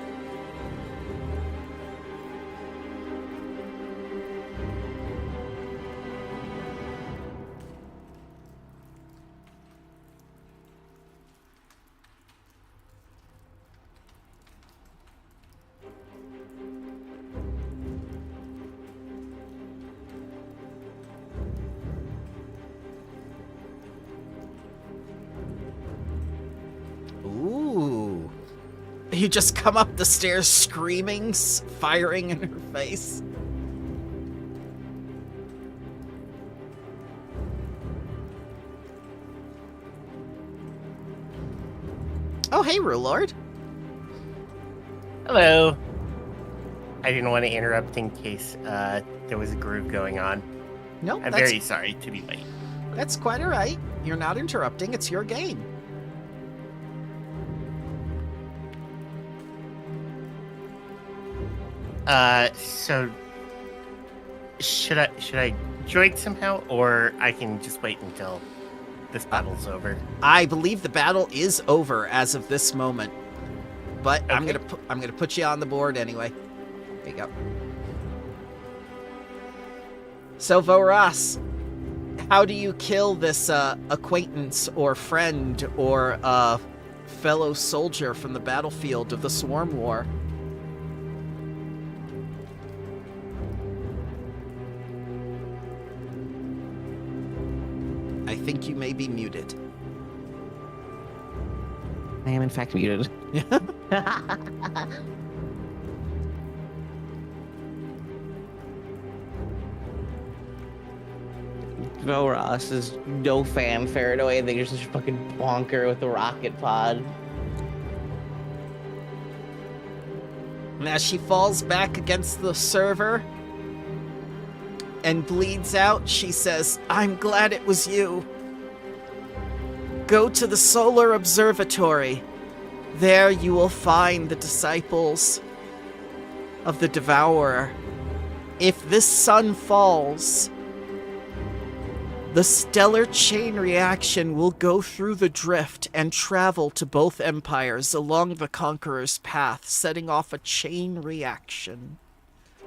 Ooh. You just come up the stairs screaming, firing in her face. Oh, hey, Rulelord. Hello. I didn't want to interrupt in case there was a groove going on. No, I'm that's, very sorry to be late. that's quite all right. You're not interrupting. It's your game. So should I join somehow, or I can just wait until this battle's over? I believe the battle is over as of this moment, but I'm Okay. gonna put you on the board anyway. There you go. So Voras, How do you kill this acquaintance or friend or fellow soldier from the battlefield of the Swarm War? I think you may be muted. I am in fact muted. Voros is no fanfare no way. They just fucking bonker with the rocket pod. And as she falls back against the server and bleeds out, she says, "I'm glad it was you. Go to the Solar Observatory. There you will find the disciples of the Devourer. If this sun falls, the stellar chain reaction will go through the drift and travel to both empires along the Conqueror's path, setting off a chain reaction,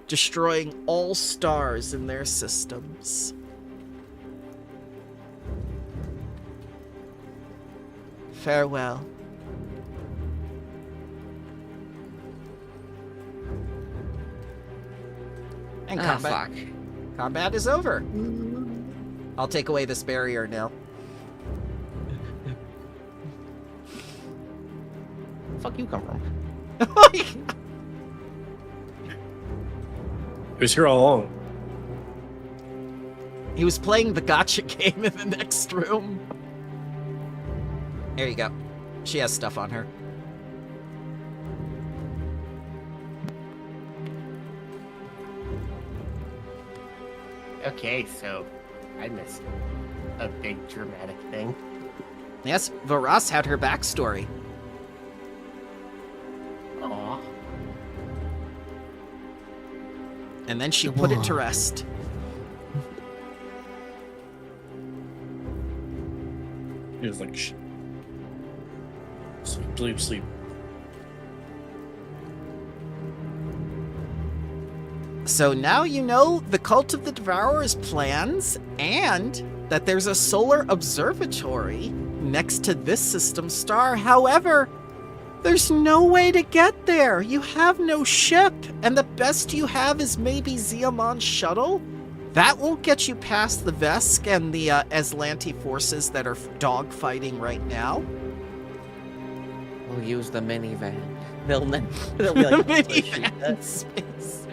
destroying all stars in their systems. Farewell." And combat is over. I'll take away this barrier now. Fuck you come from? He was here all along. He was playing the gotcha game in the next room. There you go. She has stuff on her. Okay, so I missed a big dramatic thing. Yes, Varas had her backstory. Aw. And then she put it to rest. He was like, sleep, sleep. So now you know the Cult of the Devourer's plans, and that there's a solar observatory next to this system star. However, there's no way to get there. You have no ship, and the best you have is maybe Ziamon's shuttle. That won't get you past the Vesk and the Azlanti forces that are dogfighting right now. We'll use the minivan. They'll be like, Minivan space.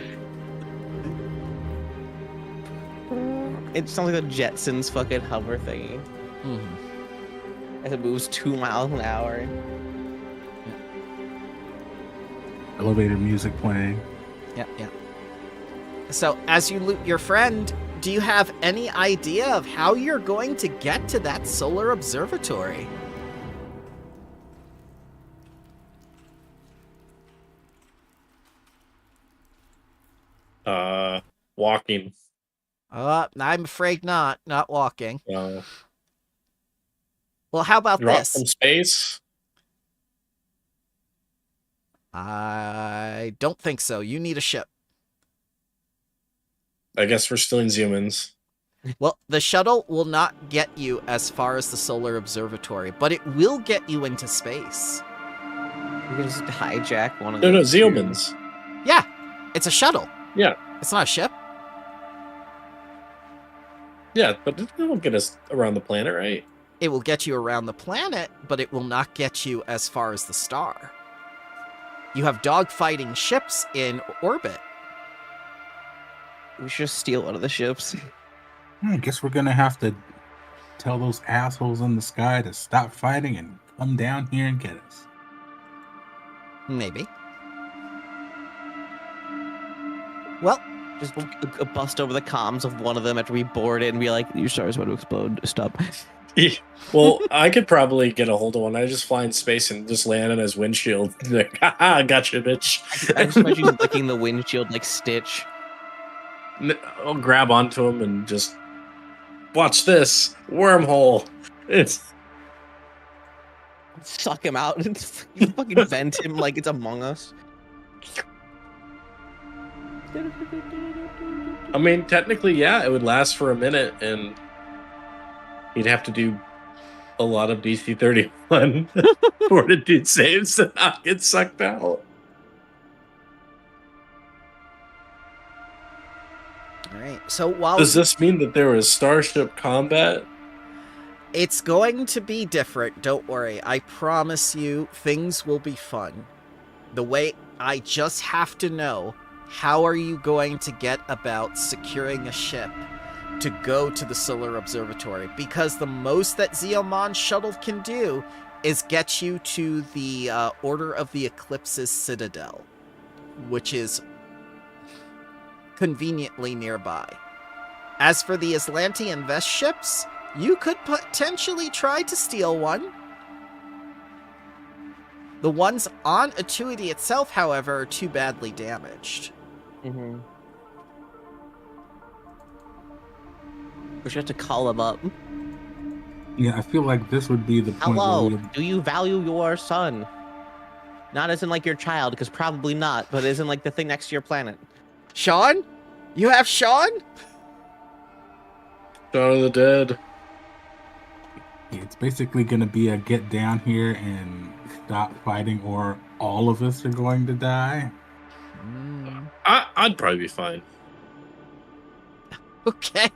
it sounds like a Jetsons fucking hover thingy. As it moves 2 miles an hour. Elevator music playing. Yeah. So, as you loot your friend, do you have any idea of how you're going to get to that solar observatory? Walking. I'm afraid not. Not walking. Drop Well, how about this? from space. I don't think so. You need a ship. I guess we're still in humans. Well, the shuttle will not get you as far as the solar observatory, but it will get you into space. You can just hijack one of No, those. Zeomans. Yeah, it's a shuttle. Yeah. It's not a ship. Yeah, but it won't get us around the planet, right? It will get you around the planet, but it will not get you as far as the star. You have dogfighting ships in orbit. We should just steal one of the ships. I guess we're gonna have to tell those assholes in the sky to stop fighting and come down here and get us. Maybe. Well, Just bust over the comms of one of them after we board it and be like, your star's about to explode. Stop. Well, I could probably get a hold of one. I just fly in space and just land on his windshield. Like, haha, gotcha, bitch. I just imagine you licking the windshield like Stitch. I'll grab onto him and just watch this wormhole. It's Suck him out and fucking vent him like it's Among Us. I mean, technically, yeah, it would last for a minute, and He'd have to do a lot of DC 31 fortitude saves to not get sucked out. All right. So while Does this mean that there is starship combat? it's going to be different, don't worry. I promise you, things will be fun. The way I just have to know, how are you going to get about securing a ship to go to the Solar Observatory? Because the most that Zeomon's shuttle can do is get you to the Order of the Eclipse's Citadel, which is conveniently nearby. As for the Azlanti and Vest ships, you could potentially try to steal one. The ones on Atuity itself, however, are too badly damaged. Mm-hmm. We should have to call him up. Yeah, I feel like this would be the point Hello, where we would... do you value your son? Not as in like your child, because probably not, but as in like the thing next to your planet. Sean? You have Sean? Dawn of the Dead. It's basically going to be a get down here and stop fighting, or all of us are going to die. I'd probably be fine. Okay.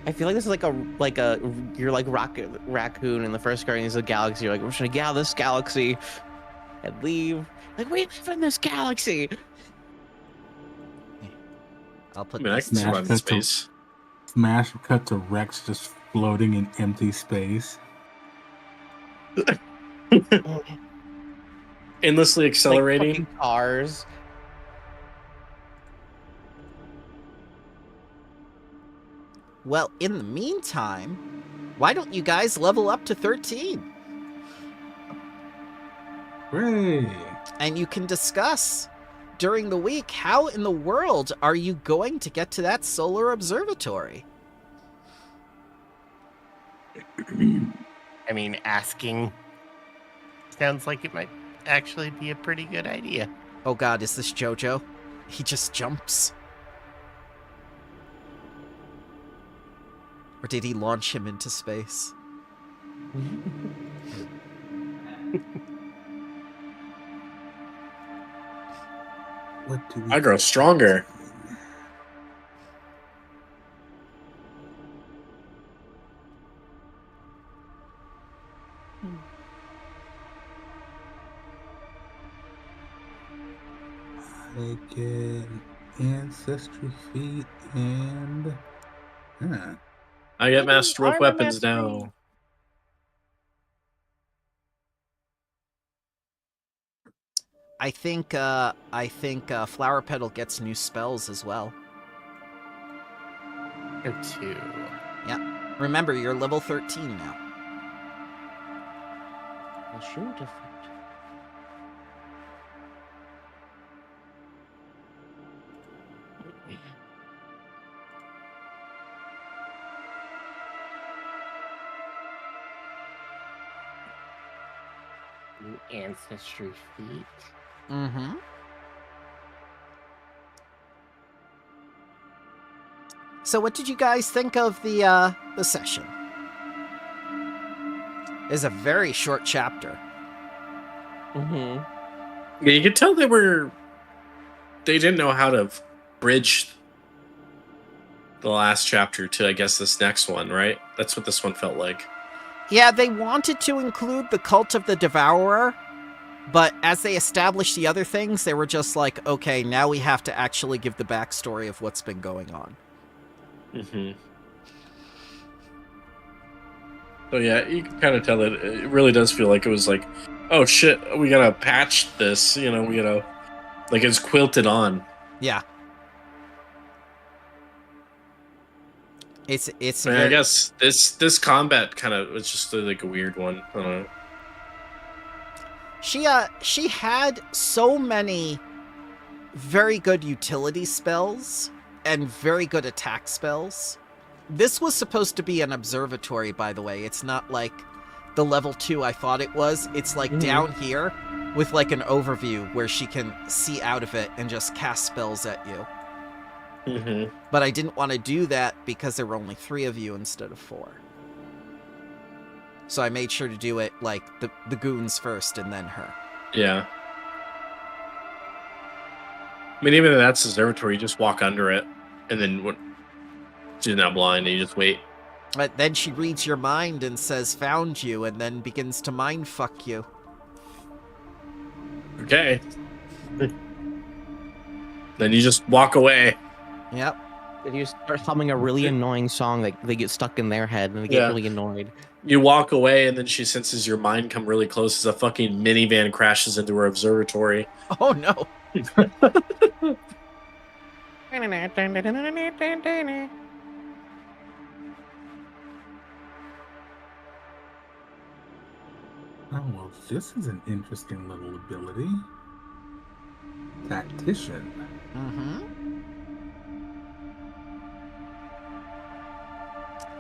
I feel like this is like a you're like raccoon in the first Guardians of the Galaxy. You're like, we're just gonna get out of this galaxy and leave. Like, we live in this galaxy. I'll put I mean, I this can Smash survive in cut to- space. Smash cut to Rex just floating in empty space. Endlessly accelerating. Like fucking cars. Well, in the meantime, why don't you guys level up to 13? Hooray! And you can discuss during the week how in the world are you going to get to that solar observatory? I mean, asking sounds like it might actually be a pretty good idea. Oh god, is this Jojo? He just jumps. Or did he launch him into space? What do we I grow stronger. I get ancestry feat and I get master of Armor weapons mastery. now. I think Flower Petal gets new spells as well. Go to. Remember, you're level 13 now. Well, shoot, different. New ancestry feat. Mm-hmm. So what did you guys think of the session? It's a very short chapter. Mm-hmm. Yeah, you could tell they didn't know how to bridge the last chapter to, I guess, this next one, right? That's what this one felt like. Yeah, they wanted to include the cult of the Devourer, but as they established the other things, they were just like, okay, now we have to actually give the backstory of what's been going on. Mm-hmm. So yeah, you can kind of tell that it really does feel like it was like, oh shit, we gotta patch this, we gotta, like, it's quilted on. Yeah. It's I mean, very... I guess this combat kind of was just like a weird one. I don't know. She had so many very good utility spells and very good attack spells. This was supposed to be an observatory, by the way. It's not like the level 2 I thought it was. It's like down here with like an overview where she can see out of it and just cast spells at you. Mm-hmm. But I didn't want to do that because there were only 3 of you instead of 4. So I made sure to do it like the goons first and then her. Yeah. I mean, even if that's observatory, you just walk under it, and then when she's not blind, and you just wait. But then she reads your mind and says, "Found you," and then begins to mind fuck you. Okay. Then you just walk away. Yep. If you start humming a really annoying song, like they get stuck in their head and they get Yeah. really annoyed. You walk away, and then she senses your mind come really close as a fucking minivan crashes into her observatory. Oh no. Oh, well, this is an interesting little ability. Tactician. Mm-hmm.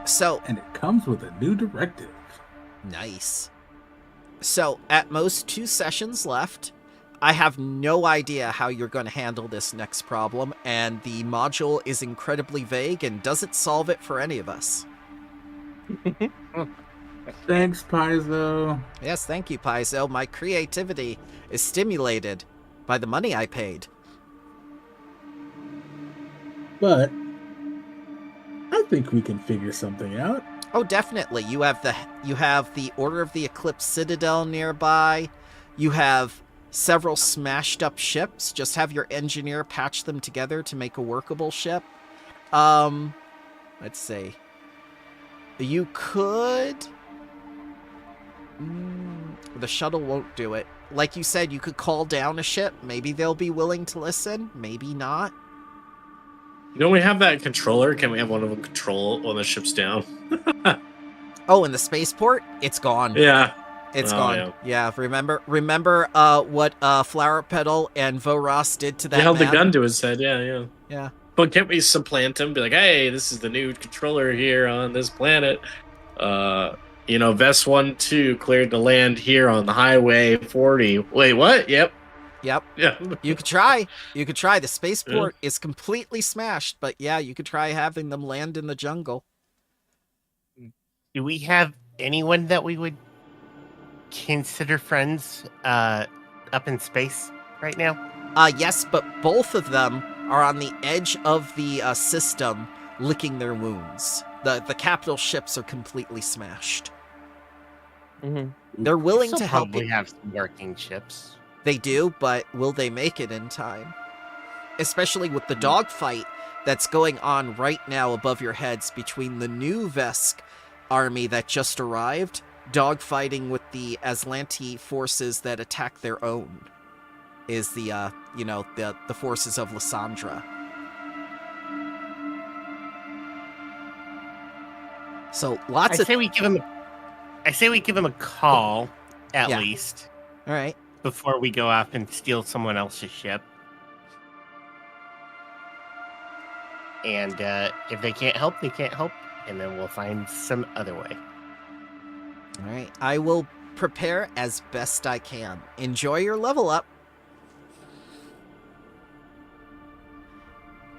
So, And it comes with a new directive. nice. So, at most 2 sessions left. I have no idea how you're going to handle this next problem, and the module is incredibly vague and doesn't solve it for any of us. Thanks, Paizo. Yes, thank you, Paizo. My creativity is stimulated by the money I paid. But I think we can figure something out. Oh, definitely. You have the Order of the Eclipse Citadel nearby. You have several smashed up ships. Just have your engineer patch them together to make a workable ship. Let's see. You could... the shuttle won't do it. Like you said, you could call down a ship. Maybe they'll be willing to listen. Maybe not. Don't we have that controller? Can we have one of them control when the ship's down? Oh, and the spaceport? It's gone. Yeah. It's Oh, gone. Yeah, remember what Flower Petal and Voros did to that He held the man? gun to his head, yeah. Yeah. But can't we supplant him? Be like, hey, this is the new controller here on this planet. Vest 1-2 cleared to land here on the Highway 40. Wait, what? Yep. Yep. Yeah. You could try. The spaceport is completely smashed, but yeah, you could try having them land in the jungle. Do we have anyone that we would consider friends up in space right now? Yes, but both of them are on the edge of the system, licking their wounds. The capital ships are completely smashed. Mm-hmm. They're willing Still to help probably you. have some working ships. They do, but will they make it in time? Especially with the dogfight that's going on right now above your heads between the new Vesk army that just arrived, dogfighting with the Azlanti forces that attack their own, is the forces of Lysandra. So lots I of say we give him a call at Yeah. least all right. before we go off and steal someone else's ship. And if they can't help, they can't help, and then we'll find some other way. All right. I will prepare as best I can. Enjoy your level up.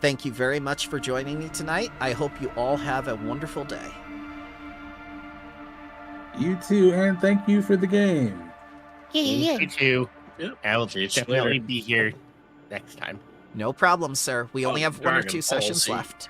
Thank you very much for joining me tonight. I hope you all have a wonderful day. You too, and thank you for the game. You too. Yep. I will See you definitely later. be here next time. No problem, sir. We only have 1 or 2 Dragon sessions Ball Z. left.